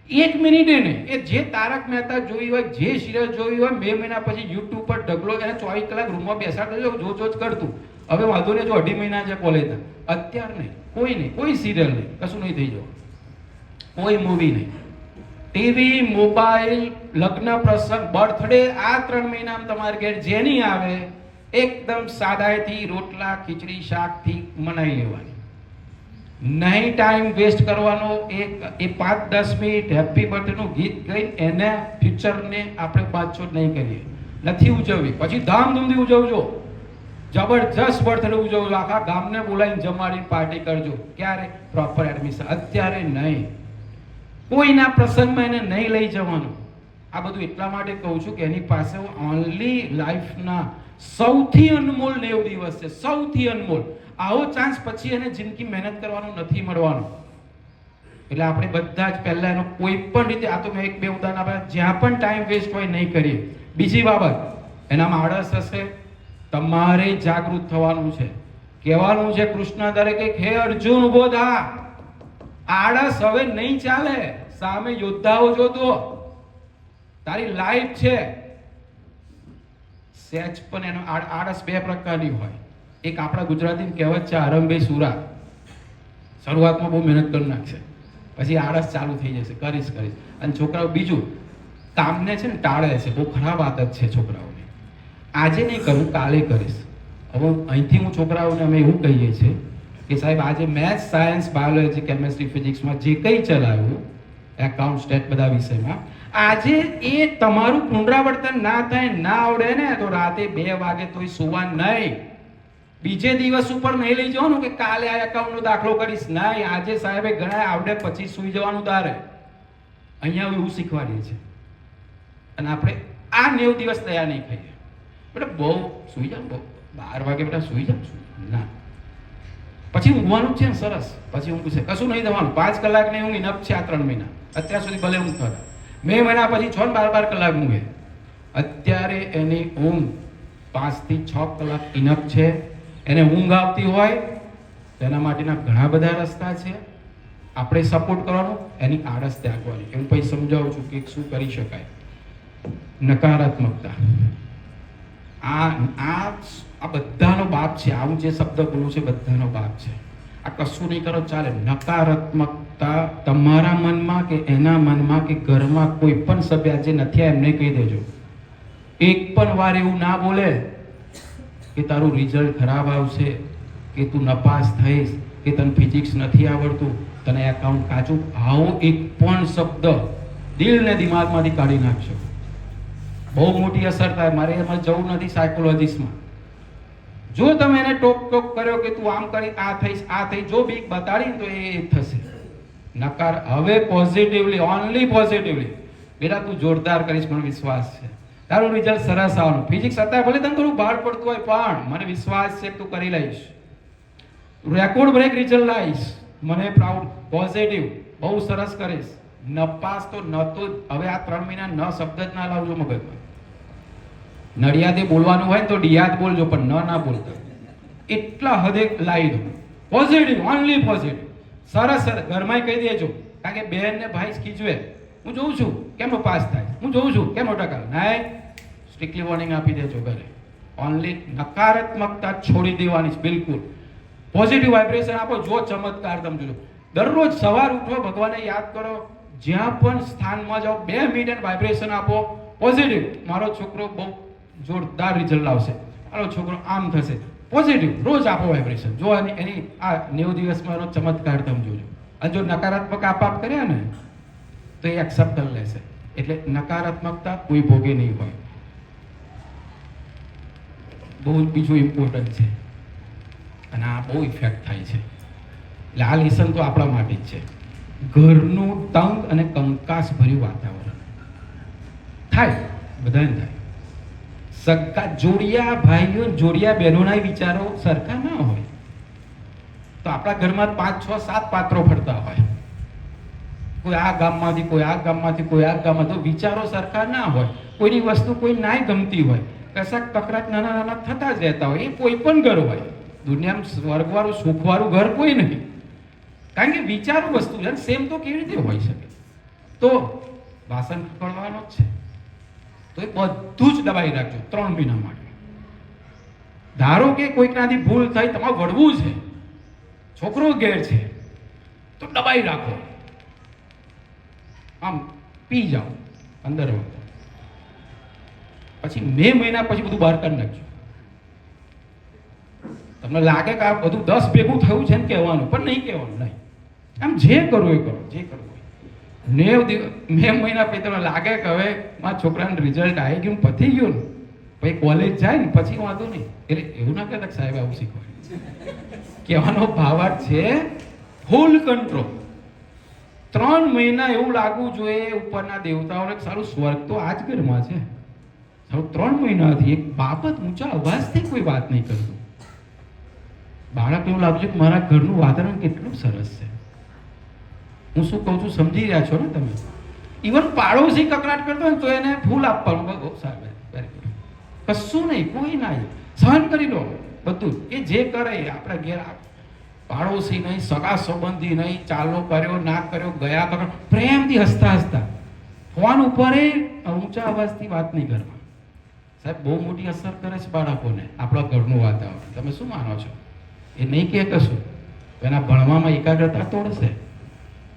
1 મિનિટે નહીં. એ જે તારક મહેતા જોઈ હોય, જે સિરિયલ જોઈ હોય, 2 મહિના પછી યુટ્યુબ પર ઢગલો એને 24 કલાક રૂમમાં બેસાડતો જો કરતું. હવે વાંધો નહીં, જો 2.5 મહિના છે કોલેજના, અત્યાર નહીં, કોઈ સિરિયલ નહીં, કશું નહીં થઈ જવું, કોઈ મૂવી નહીં. ટીવી, મોબાઈલ, લગ્ન પ્રસંગ, બર્થડે, આ 3 મહિનામાં તમારે ઘેર જેની આવે એકદમ સાદાઈથી રોટલા, ખીચડી, શાકથી મનાઈ લેવાની. નહીં ટાઈમ વેસ્ટ કરવાનો. એ 5-10 મિનિટ હેપી બર્થડેનું ગીત ગાઈને એને ફ્યુચરને આપણે પાછો નહીં કરીએ, નથી ઉજવવી. પછી ધામધૂમથી ઉજવજો, જબરજસ્ત બર્થડે ઉજવજો, આખા ગામને બોલાવીને જમાડીને પાર્ટી કરજો. ક્યારે? Proper admission. અત્યારે નહીં. કોઈના પ્રસંગમાં એને નહીં લઈ જવાનું. આ બધું એટલા માટે કહું છું કે એની પાસે ઓનલી લાઈફના સૌથી અનમોલ 90 દિવસ છે, સૌથી અનમોલ. આવો ચાન્સ પછી એને જિંદગી મહેનત કરવાનું નથી મળવાનું. એટલે આપણે બધા જ પહેલા એનો કોઈ પણ રીતે, આ તો મેં 1-2 ઉદાહરણ આપ્યા, જ્યાં પણ ટાઈમ વેસ્ટ હોય નહીં કરીએ. બીજી બાબત, એનામાં આળસ હશે, તમારે જાગૃત થવાનું છે. કહેવાનું છે કૃષ્ણ તરીકે, હે અર્જુન ઉભો થા, આળસ હવે નહીં ચાલે. સામે યોદ્ધાઓ જોતો, તારી લાઈફ છે. સેચ પણ એનો આળસ 2 પ્રકારની હોય. એક આપણા ગુજરાતી કહેવત છે, આરંભે સુરા. શરૂઆતમાં બહુ મહેનત કરી નાખશે, પછી આળસ ચાલુ થઈ જશે, કરીશ. અને છોકરાઓ બીજું કામને છે ને ટાળે છે. બહુ ખરાબ આદત છે છોકરાઓને. આજે નહીં કરું, કાલે કરીશ. હવે અહીંથી હું છોકરાઓને અમે એવું કહીએ છીએ કે સાહેબ આજે મેથ્સ, સાયન્સ, બાયોલોજી, કેમેસ્ટ્રી, ફિઝિક્સમાં જે કંઈ ચલાવ્યું, એકાઉન્ટ, સ્ટેટ, બધા વિષયમાં, આજે એ તમારું પુનરાવર્તન ના થાય, ના આવડે ને તો રાતે 2 વાગે તોય સુવા નહીં. બીજે દિવસ ઉપર નહીં લઈ જવાનું કે કાલે આ એકાઉન્ટનો દાખલો કરીશ. નહીં, આજે સાહેબે ઘણા આવડે પછી સુઈ જવાનું તારે. અહીંયા એવું શીખવાડીએ છે. અને આપણે આ 90 દિવસ તૈયાર નહીં ખાઈએ. બેટા બહુ સુઈ જાવ, બહુ 12 વાગે બેટા સુઈ જાવ. ના, પછી ઊંઘવાનું છે ને સરસ. પછી ઊંઘ છે, કશું નહીં થવાનું. 5 કલાકની ઊંઘ ઇનફ છે આ 3 મહિના. અત્યાર સુધી ભલે ઊંઘ થતા, મે મહિના પછી 6 ને 12 કલાક ઊંઘે. અત્યારે એની ઊંઘ 5 થી 6 કલાક ઇનફ છે. એને ઊંઘ આવતી હોય તેના માટેના ઘણા બધા રસ્તા છે. આપણે સપોર્ટ કરવાનો, એની આળસ ત્યાગવાની. હું પછી સમજાવું છું કે શું કરી શકાય. નકારાત્મકતા, આ બધાનો બાપ છે. આવું જે શબ્દ બોલું છે બધાનો બાપ છે. આ કશું નહીં કરો ચાલે. નકારાત્મકતા તમારા મનમાં કે એના મનમાં કે ઘરમાં કોઈ પણ સભ્ય જે નથી એમને કહી દેજો. એક પણ વાર એવું ના બોલે કે તારું રિઝલ્ટ ખરાબ આવશે, કે તું નપાસ થઈશ, કે તને ફિઝિક્સ નથી આવડતું, તને એકાઉન્ટ કાચું, આવો એક પણ શબ્દ દિલ ને દિમાગમાંથી કાઢી નાખશો. બહુ મોટી અસર થાય. મારે એમાં જવું નથી સાયકોલોજીસ્ટમાં. જો તમે એને ટોક કર્યો કે તું આમ કરી, આ થઈશ, આ થઈ, જો બીક બતાડી તો એ થશે. નકાર. હવે પોઝિટિવલી, ઓનલી પોઝિટિવલી, બેટા તું જોરદાર કરીશ, મને વિશ્વાસ છે. તારું રિઝલ્ટ સરસ આવવાનું. ફિઝિક્સ હતા ભલે તને થોડું બહાર પડતું હોય, પણ મને વિશ્વાસ છે કે તું કરી લઈશ. રેકોર્ડ બ્રેક રિઝલ્ટ લાવીશ, મને પ્રાઉડ. પોઝિટિવ, બહુ સરસ કરીશ. નપાસ તો નતો. હવે આ 3 મહિના ન શબ્દ જ ના લાવજો મગજમાં. નડિયાદે બોલવાનું હોય તો ડિયાદ બોલજો, પણ ના બોલતા. એટલા હદે લાવી દો. Positive, only positive. સરસ સરસ. ઘરમાં કહી દેજો, કારણ કે બહેન ને ભાઈ ખીજવે, હું જોઉં છું કેમનો પાસ થાય, હું જોઉં છું કેમનો ટકા. નહીં, સ્ટ્રિક્ટલી વોર્નિંગ આપી દેજો ઘરે. ઓનલી નકારાત્મકતા છોડી દેવાની. બિલકુલ પોઝિટિવ વાઇબ્રેશન આપો. જો ચમત્કાર તમે જોજો. દરરોજ સવાર ઉઠો, ભગવાનને યાદ કરો, જ્યાં પણ સ્થાનમાં જાઓ 2 મિનિટ વાઇબ્રેશન આપો પોઝિટિવ. મારો છોકરો બહુ જોરદાર રિઝલ્ટ લાવશે, મારો છોકરો આમ થશે. પોઝિટિવ રોજ આપો વાઇબ્રેશન. જો એની આ 90 દિવસમાં એનો ચમત્કાર તમે જોજો. અને જો નકારાત્મક આપ કર્યા ને તો એ એક્સેપ્ટ કરી લેશે. એટલે નકારાત્મકતા કોઈ ભોગે નહીં હોય. બહુ બીજું ઇમ્પોર્ટન્ટ છે, અને આ બહુ ઇફેક્ટ થાય છે. એટલે આ લેસન તો આપણા માટે જ છે. ઘરનું તંગ અને કંકાસ ભર્યું વાતાવરણ થાય, બધાને થાય. સગા જોડિયા ભાઈઓ, જોડિયા બહેનોના વિચારો સરખા ના હોય તો આપણા ઘરમાં 5, 6, 7 પાત્રો ફરતા હોય. કોઈ આ ગામમાંથી, કોઈ આ ગામમાંથી, કોઈ આ ગામમાં. તો વિચારો સરખા ના હોય. કોઈની વસ્તુ કોઈ નાય ગમતી હોય, કશાક તકરાર નાના નાના થતા જ રહેતા હોય. એ કોઈ પણ ઘર હોય, દુનિયામાં સ્વર્ગવાળું સુખવાળું ઘર કોઈ નહીં. કારણ કે વિચારો વસ્તુ છે, સેમ તો કેવી રીતે હોઈ શકે? તો વાસણ ખકડવાનો જ છે, તો એ બધું જ દબાઈ રાખજો 3 મહિના માટે. ધારો કે કોઈકનાથી ભૂલ થઈ, તમારે વળવું છે, છોકરો ઘેર છે, તો દબાઈ રાખો. આમ પી જાઓ 15 વખત. પછી મે મહિના પછી બધું બહાર કરી નાખજો. તમને લાગે કે આ બધું 10 ભેગું થયું છે ને કહેવાનું, પણ નહીં કહેવાનું. નહીં, આમ જે કરવું એ કરો, જે કરવું. 90 દિવસ મે મહિના પછી તમને લાગે કે હવે મારા છોકરાનું રિઝલ્ટ આવી ગયું, પતી ગયું ને, પછી કોલેજ જાય ને પછી વાંધો નહીં. એટલે એવું ના કહેતા સાહેબ આવું શીખવાય. કહેવાનો ભાવાર્થ છે ફૂલ કંટ્રોલ. 3 મહિના એવું લાગવું જોઈએ ઉપરના દેવતાઓને, સારું સ્વર્ગ તો આ જ ઘરમાં છે. સારું 3 મહિનાથી એક બાબત ઊંચા અવાજથી કોઈ વાત નહીં કરતું. બાળક એવું લાગશે કે મારા ઘરનું વાતાવરણ કેટલું સરસ છે. હું શું કહું છું સમજી રહ્યા છો ને તમે? ઇવન પાડોશી કકડાટ કરતો હોય તો એને ફૂલ આપવાનું. બહુ સારું, વેરી ગુડ. કશું નહીં, કોઈ ના, સહન કરી લો બધું. એ જે કરે આપણા ઘેર, પાડોશી નહીં, સગા સંબંધી નહીં, ચાલો કર્યો ના કર્યો, ગયા કકડ, પ્રેમથી હસતા હસતા ફોન ઉપર ઊંચા અવાજથી વાત નહીં કરવા. સાહેબ બહુ મોટી અસર કરે છે બાળકોને આપણા ઘરનું વાતાવરણ. તમે શું માનો છો? એ નહીં કહે કશું તો એના ભણવામાં એકાગ્રતા તોડશે.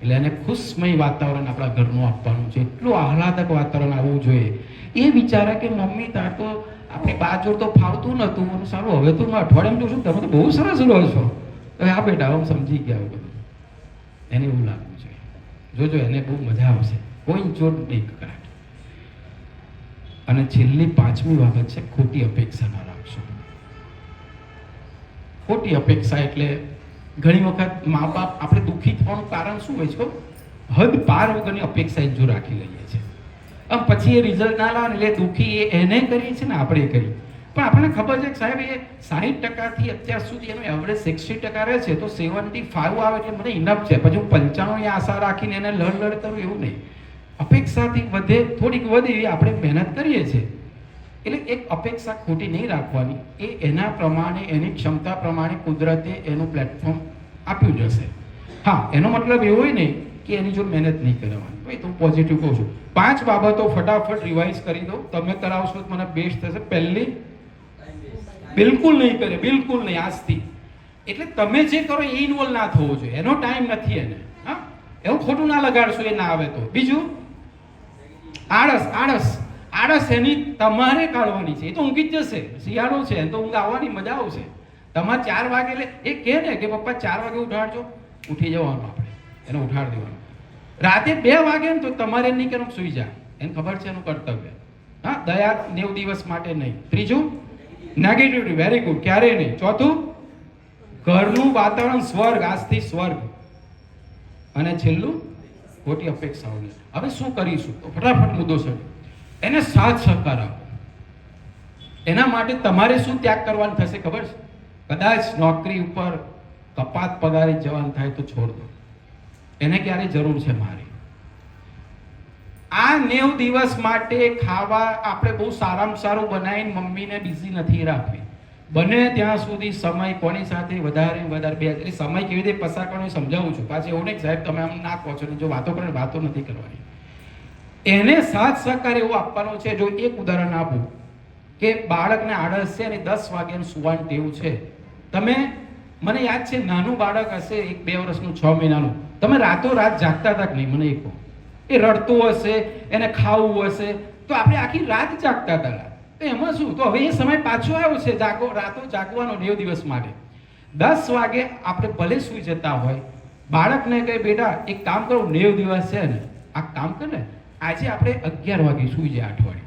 એટલે એને ખુશમય વાતાવરણ આપણા ઘરનું આપવાનું છે. એટલું આહલાદક વાતાવરણ આવવું જોઈએ. એ વિચારે કે મમ્મી તાર તો આપણી બાજુ તો ફાવતું નહોતું, સારું હવે તો હું અઠવાડિયામાં જોઉં છું તમે તો બહુ સરસ રહો છો. હવે આ બેટા હું સમજી ગયા બધું. એને એવું લાગવું જોઈએ. જોજો એને બહુ મજા આવશે. કોઈ જોર નહીં કરાટ. અને છેલ્લી 5મી બાબત છે ખોટી અપેક્ષા ના રાખશો. ખોટી અપેક્ષા એટલે ઘણી વખત મા બાપ આપણે દુઃખી થવાનું કારણ શું હોય છે? હદ પાર વગરની અપેક્ષા જો રાખી લઈએ છીએ. આમ પછી એ રિઝલ્ટ ના લાવે એટલે દુઃખી એને કરીએ છીએ ને આપણે કરી. પણ આપણને ખબર છે કે સાહેબ એ 60% અત્યાર સુધી એનો એવરેજ 60% રહે છે, તો 75 આવે એટલે મને ઇનફ છે. પછી હું 95ની આશા રાખીને એને લડ કરું એવું નહીં. અપેક્ષાથી વધે, થોડીક વધે એવી આપણે મહેનત કરીએ છીએ. એટલે એક અપેક્ષા ખોટી નહીં રાખવાની. એ એના પ્રમાણે, એની ક્ષમતા પ્રમાણે કુદરતે એનું પ્લેટફોર્મ આપ્યું જશે. હા, એનો મતલબ એવો નહીં કે એની જો મહેનત નહીં કરવાની. ભાઈ તો પોઝિટિવ કહું છું. 5 બાબતો ફટાફટ રિવાઇઝ કરી દો. તમે કરાવશો તો મને બેસ્ટ થશે. પહેલી, બિલકુલ નહીં કરે, બિલકુલ નહીં આજથી. એટલે તમે જે કરો એ ઇન્વોલ્વ ના થવો જોઈએ. એનો ટાઈમ નથી એને. હા, એવું ખોટું ના લગાડશો એ ના આવે તો. બીજું, આળસ એની તમારે કાઢવાની છે. એ તો ઊંઘી જ જશે. શિયાળો છે તો ઊંઘ આવવાની, મજા આવશે. તમારે 4 વાગે એટલે એ કહે ને કે પપ્પા 4 વાગે ઉઠાડજો, ઉઠી જવાનું. આપણે એને ઉઠાડી દેવાનું. રાતે 2 વાગે ને તો તમારે નહીં કે સુઈ જાય. એને ખબર છે એનું કર્તવ્ય. હા, દયા 90 દિવસ માટે નહીં. ત્રીજું, નેગેટિવિટી, વેરી ગુડ, ક્યારેય નહીં. ચોથું, ઘરનું વાતાવરણ સ્વર્ગ, આજથી સ્વર્ગ. અને છેલ્લું, ખોટી અપેક્ષાઓ નહીં. હવે શું કરીશું? તો ફટાફટ મુદ્દો છે. એને સાથ સહકાર આપો. એના માટે તમારે શું ત્યાગ કરવાનું થશે ખબર છે? કદાચ નોકરી ઉપર કપાત પગારે જવાનું થાય તો છોડ દો. એને ક્યારે જરૂર છે મારી? આ 90 દિવસ માટે ખાવા આપણે બહુ સારામાં સારું બનાવીને મમ્મીને બિઝી નથી રાખવી. બને ત્યાં સુધી સમય કોની સાથે વધારે બે, એટલે સમય કેવી રીતે પસાર કરવાનો સમજાવું છું. પાછી એવું નહીં સાહેબ તમે આમ ના કહો છો ને, જો વાતો કરો વાતો નથી કરવાની. એને સાથ સહકાર એવો આપવાનો છે. જો એક ઉદાહરણ આપું કે બાળકને આળસ છે અને 10 વાગ્યાનું સુવાનું ટેવ છે. તમે, મને યાદ છે નાનું બાળક હશે 1-2 વર્ષનું, 6 મહિનાનું, તમે રાતો રાત જાગતા હતા કે નહીં મને એ કહો. એ રડતું હશે, એને ખાવું હશે તો આપણે આખી રાત જાગતા હતા. તો એમાં શું? તો હવે એ સમય પાછો આવ્યો છે રાતો જાગવાનો 90 દિવસ માટે. 10 વાગે આપણે ભલે સુઈ જતા હોય, બાળકને કહે બેટા એક કામ કરો, 90 દિવસ છે ને આ કામ કર ને, આજે આપણે 11 વાગે સુઈ જાય અઠવાડિયું.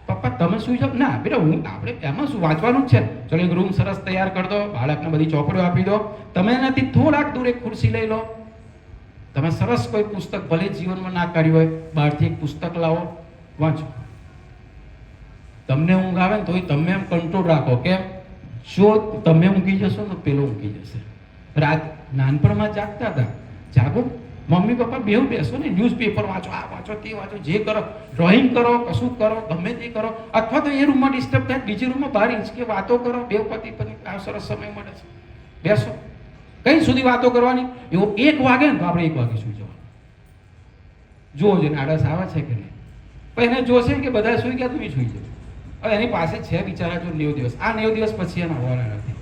પપ્પા તમે સુઈ જાઓ ના બેટા, હું આપણે એમાં શું વાંચવાનું જ છે. ચલો એક રૂમ સરસ તૈયાર કરી દો, બાળકને બધી ચોપડીઓ આપી દો. તમે એનાથી થોડાક દૂર એક ખુરશી લઈ લો. તમે સરસ કોઈ પુસ્તક ભલે જીવનમાં ના કાઢ્યું હોય, બહારથી એક પુસ્તક લાવો, વાંચો. તમને ઊંઘ આવે ને તો તમે એમ કંટ્રોલ રાખો. કેમ? જો તમે ઊંઘી જશો ને પેલો ઊંઘી જશે. રાત નાનપણમાં જાગતા હતા, જાગો. મમ્મી પપ્પા બેવ બેસો ને, ન્યૂઝપેપર વાંચો, આ વાંચો, તે વાંચો, જે કરો, ડ્રોઈંગ કરો, કશું કરો, ગમે તે કરો. અથવા તો એ રૂમમાં ડિસ્ટર્બ થાય, બીજી રૂમમાં બહાર હિંચકે વાતો કરો. બેવ પતિ પત્ની આ સરસ સમય મળે છે, બેસો. કઈ સુધી વાતો કરવાની? એવો 1 વાગે ને તો આપણે 1 વાગે સુઈ જવાનું. જુઓ છે આળસ આવે છે કે નહીં. પણ એને જોશે કે બધા સુઈ ગયા તો સુઈ જાય. હવે એની પાસે છે બિચારા જો 90 દિવસ, આ 90 દિવસ પછી એના હોવાના નથી.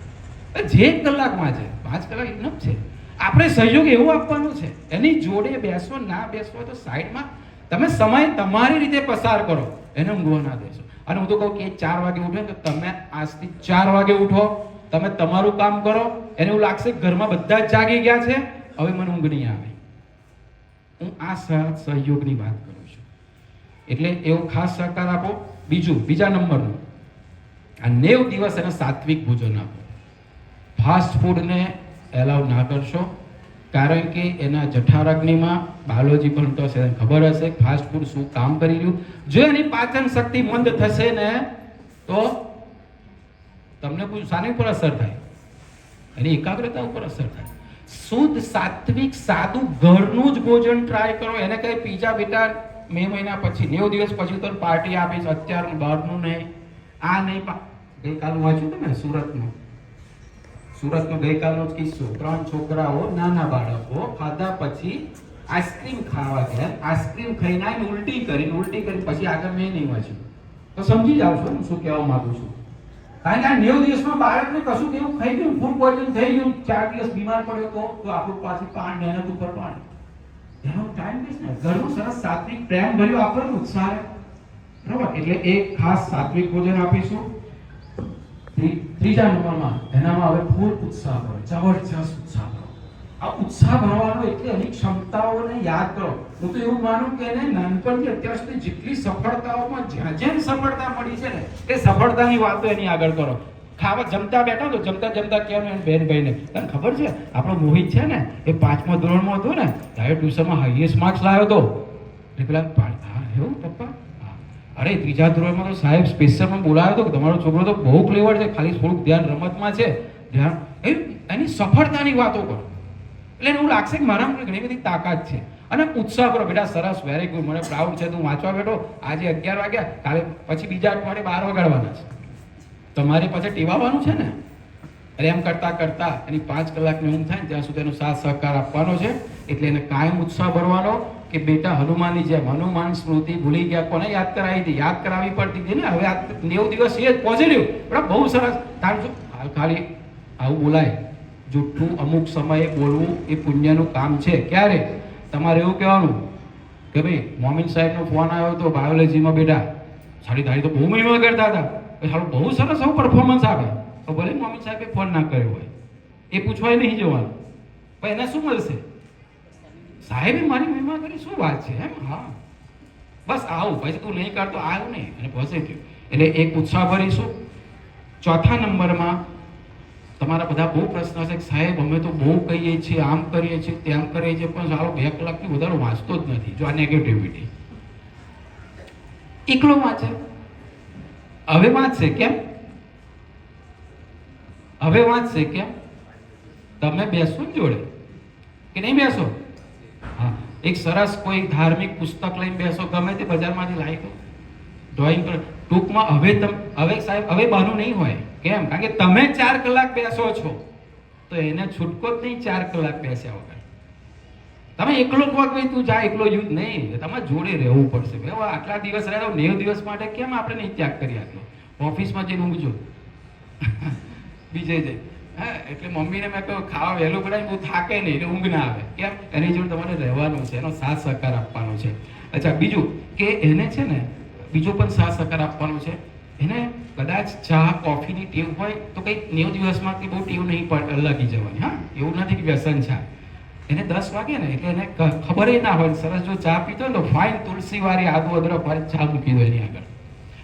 જે 1 કલાકમાં છે, 5 કલાક ઇનફ છે. આપણે સહયોગ એવો આપવાનો છે, એની જોડે બેસો ના બેસો તો સાઈડમાં તમે સમય તમારી રીતે પસાર કરો, એને ઊંઘવા ના દેશો. અને હું તો કહું કે 4 વાગે ઉઠે તો તમે આજથી 4 વાગે ઉઠો, તમે તમારું કામ કરો. એને એવું લાગશે ઘરમાં બધા જ જાગી ગયા છે, હવે મને ઊંઘ નહીં આવે. હું આ સહયોગની વાત કરું છું. એટલે એવો ખાસ સહકાર આપો. બીજા નંબરનું, આ 90 દિવસ એને સાત્વિક ભોજન આપો. ફાસ્ટ ફૂડને એલાવ ના કરશો, કારણ કે એના જઠરાગ્નિમાં બાયોલોજી ભણતો હશે, ખબર હશે ફાસ્ટ ફૂડ શું કામ કરી રહ્યું. જો એની પાચન શક્તિ મંદ થશે ને તો તમને કોઈ શાની ઉપર અસર થાય? એની એકાગ્રતા ઉપર અસર થાય. શુદ્ધ સાત્વિક સાદું ઘરનું જ ભોજન ટ્રાય કરો. એને કઈ પીઝા બેટા મે મહિના પછી 90 દિવસ પછી તો પાર્ટી આપીશ, અત્યારનું બહારનું નહીં, આ નહીં. ગઈકાલ વાંચ્યું હતું ને સુરતનો ગઈકાલનો જ કિસ્સો. 3 છોકરાઓ નાના બાળકો ખાધા પછી આઈસ્ક્રીમ ખાવા ગયા, આઈસ્ક્રીમ ખાઈને આવીને ઉલટી કરી પછી આગળ મેં નહીં વાંચ્યું. તો સમજી જાવ છો હું શું કહેવા માંગુ છું. કારણ કે આ 90 દિવસમાં બાળકને કશું કેવું ખાઈ ગયું, ફૂડ પોઈઝન થઈ ગયું, 4 દિવસ બીમાર પડ્યો તો આપણું પાછી મહેનત ઉપર પાણી, એનો ટાઈમ વેસ્ટ ને. ઘરનું સરસ સાત્વિક પ્રેમ ભર્યું આપણને ઉત્સાહ, બરાબર? એટલે એક ખાસ સાત્વિક ભોજન આપીશું. ત્રીજા નંબરમાં એનામાં હવે ફૂલ ઉત્સાહ કરો, જબરજસ્ત ઉત્સાહ કરો. આ ઉત્સાહ ભરવાનો એટલે એની ક્ષમતાઓને યાદ કરો. હું તો એવું માનું કે એને નાનપણથી અત્યાર સુધી જેટલી સફળતાઓમાં જેમ સફળતા મળી છે ને એ સફળતાની વાતો એની આગળ કરો. ખાવા જમતા બેઠા તો જમતા કહેવાનું એને બેન ભાઈને, તને ખબર છે આપણો મોહિત છે ને એ 5મા ધોરણમાં હતો ને ત્યારે ટ્યુશનમાં હાઈએસ્ટ માર્ક્સ લાવ્યો હતો. એટલે પેલા હા એવું પપ્પા, અરે 3જા ધોરણમાં તો સાહેબ સ્પેશિયલમાં બોલાવ્યો હતો કે તમારો છોકરો તો બહુ ક્લેવર છે, ખાલી થોડુંક ધ્યાન રમતમાં છે, ધ્યાન એની સફળતાની વાતો કરો. એટલે એવું લાગશે કે મારામાં ઘણી બધી તાકાત છે. અને ઉત્સાહ કરો, બેટા સરસ, વેરી ગુડ, મને પ્રાઉડ છે, તું વાંચવા બેઠો. આજે 11 વાગ્યા, કાલે પછી બીજા અઠવાડિયે 12 વગાડવાના છે. તમારે પછી ટેવાવાનું છે ને. અરે એમ કરતા એની 5 કલાકની ઊંઘ થાય ત્યાં સુધી એનો સાથ સહકાર આપવાનો છે. એટલે એને કાયમ ઉત્સાહ ભરવાનો કે બેટા હનુમાનની જેમ, હનુમાન સ્મૃતિ ભૂલી ગયા, કોને યાદ કરાવી હતી? યાદ કરાવી પડતી હતી ને. હવે આ 90 દિવસ એ જ પોઝિટિવ, બરાબર, બહુ સરસ. ખાલી આવું બોલાય, જૂઠું અમુક સમયે બોલવું એ પુણ્યનું કામ છે. ક્યારે? તમારે એવું કહેવાનું કે ભાઈ મોમીન સાહેબનો ફોન આવ્યો હતો બાયોલોજીમાં, બેટા સારી તારી તો બહુ મહિમા કરતા હતા, સારું બહુ સરસ આવું પરફોર્મન્સ આવે. તો ભલે મોમીન સાહેબે ફોન ના કર્યો હોય, એ પૂછવાય નહીં જવાનું, પણ એને શું મળશે? સાહેબે મારી મહિમા કરી, શું વાત છે એમ. હા બસ આવું, પછી તું નહીં કરતો આવું નહીં, અને પોઝિટિવ. એટલે એક ઉત્સાહ ભરીશું. ચોથા નંબરમાં તમારા બધા બહુ પ્રશ્ન છે કે સાહેબ અમે તો બહુ કહીએ છીએ, આમ કરીએ છીએ, તેમ કરીએ છીએ, પણ સારો 2 કલાકથી વધારે વાંચતો જ નથી. જો આ નેગેટિવિટી, એકલો વાંચે. હવે વાંચશે કેમ? હવે વાંચશે કેમ? તમે બેસો ને જોડે કે નહીં બેસો? હા, એક સરસ કોઈ ધાર્મિક પુસ્તક લઈને બેસો, ગમે તે બજારમાંથી લાવી દો, ડ્રોઈંગ કરો. ટૂંકમાં હવે સાહેબ હવે બહાનું નહીં હોય. કેમ? કારણ કે તમે 4 કલાક બેસો છો તો એને છૂટકો જ નહીં 4 કલાક બેસ્યા વગર. તમે એકલો કહો કે તું જા, એકલો યુદ્ધ નહીં, તમારે જોડે રહેવું પડશે. આટલા દિવસ રહેલો, 90 દિવસ માટે કેમ આપણે નહીં ત્યાગ કરી આટલો? ઓફિસમાં જઈને ઊંઘજો બીજે જઈ. હા, એટલે મમ્મીને મેં કહ્યું ખાવા વહેલું બનાવી, બહુ થાકે નહીં, એટલે ઊંઘ ના આવે. કેમ? એની જોડે તમારે રહેવાનું છે, એનો સાથ સહકાર આપવાનો છે. અચ્છા, બીજું કે એને છે ને બીજો પણ સાથ સહકાર આપવાનો છે. એને કદાચ ચા કોફીની ટેવ હોય તો કંઈક 90 દિવસમાંથી બહુ ટેવ નહીં લાગી જવાની. હા, એવું નથી કે વ્યસન છે. એને 10 વાગે ને એટલે એને ખબર ના હોય, સરસ જો ચા પીતો હોય તો ફાઇન તુલસી વાળી, આદુ અદરક વાળી ચા મૂકી દો એની આગળ.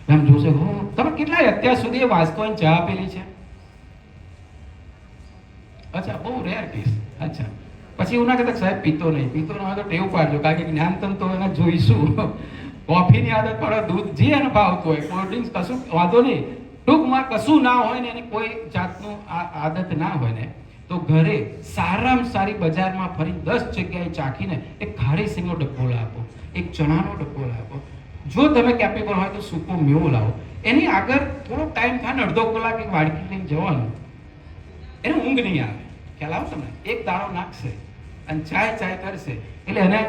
એમ જોશે, તમે કેટલાય અત્યાર સુધી વાંચતો હોય ચા આપેલી છે? અચ્છા, બહુ રેર કેસ. અચ્છા, પછી એવું ના કહેતા સાહેબ પીતો નહીં હોય તો ટેવ પાડજો, કારણ કે જ્ઞાનતંત્ર તો એને જોઈશું. કોફીની આદત પડે, દૂધ જે એને ભાવતું હોય, કોલ્ડ ડ્રિંક્સ કશું વાંધો નહીં. ટૂંકમાં કશું ના હોય ને, એની કોઈ જાતનું આદત ના હોય ને, તો ઘરે સારામાં સારી બજારમાં ફરી 10 જગ્યાએ ચાખીને એક ખારી સિંગનો ડબ્બો લાવો, એક ચણાનો ડબ્બો લાવો. જો તમે કેપેબલ હોય તો સૂકો મેવો લાવો. એની આગળ થોડો ટાઈમ થાય ને, અડધો કલાક એક વાડકી લઈને જવાનું, એને ઊંઘ નહીં આવે. ખ્યાલ આવો તમને? એક દાણો નાખશે અને ચાય કરશે, એટલે એને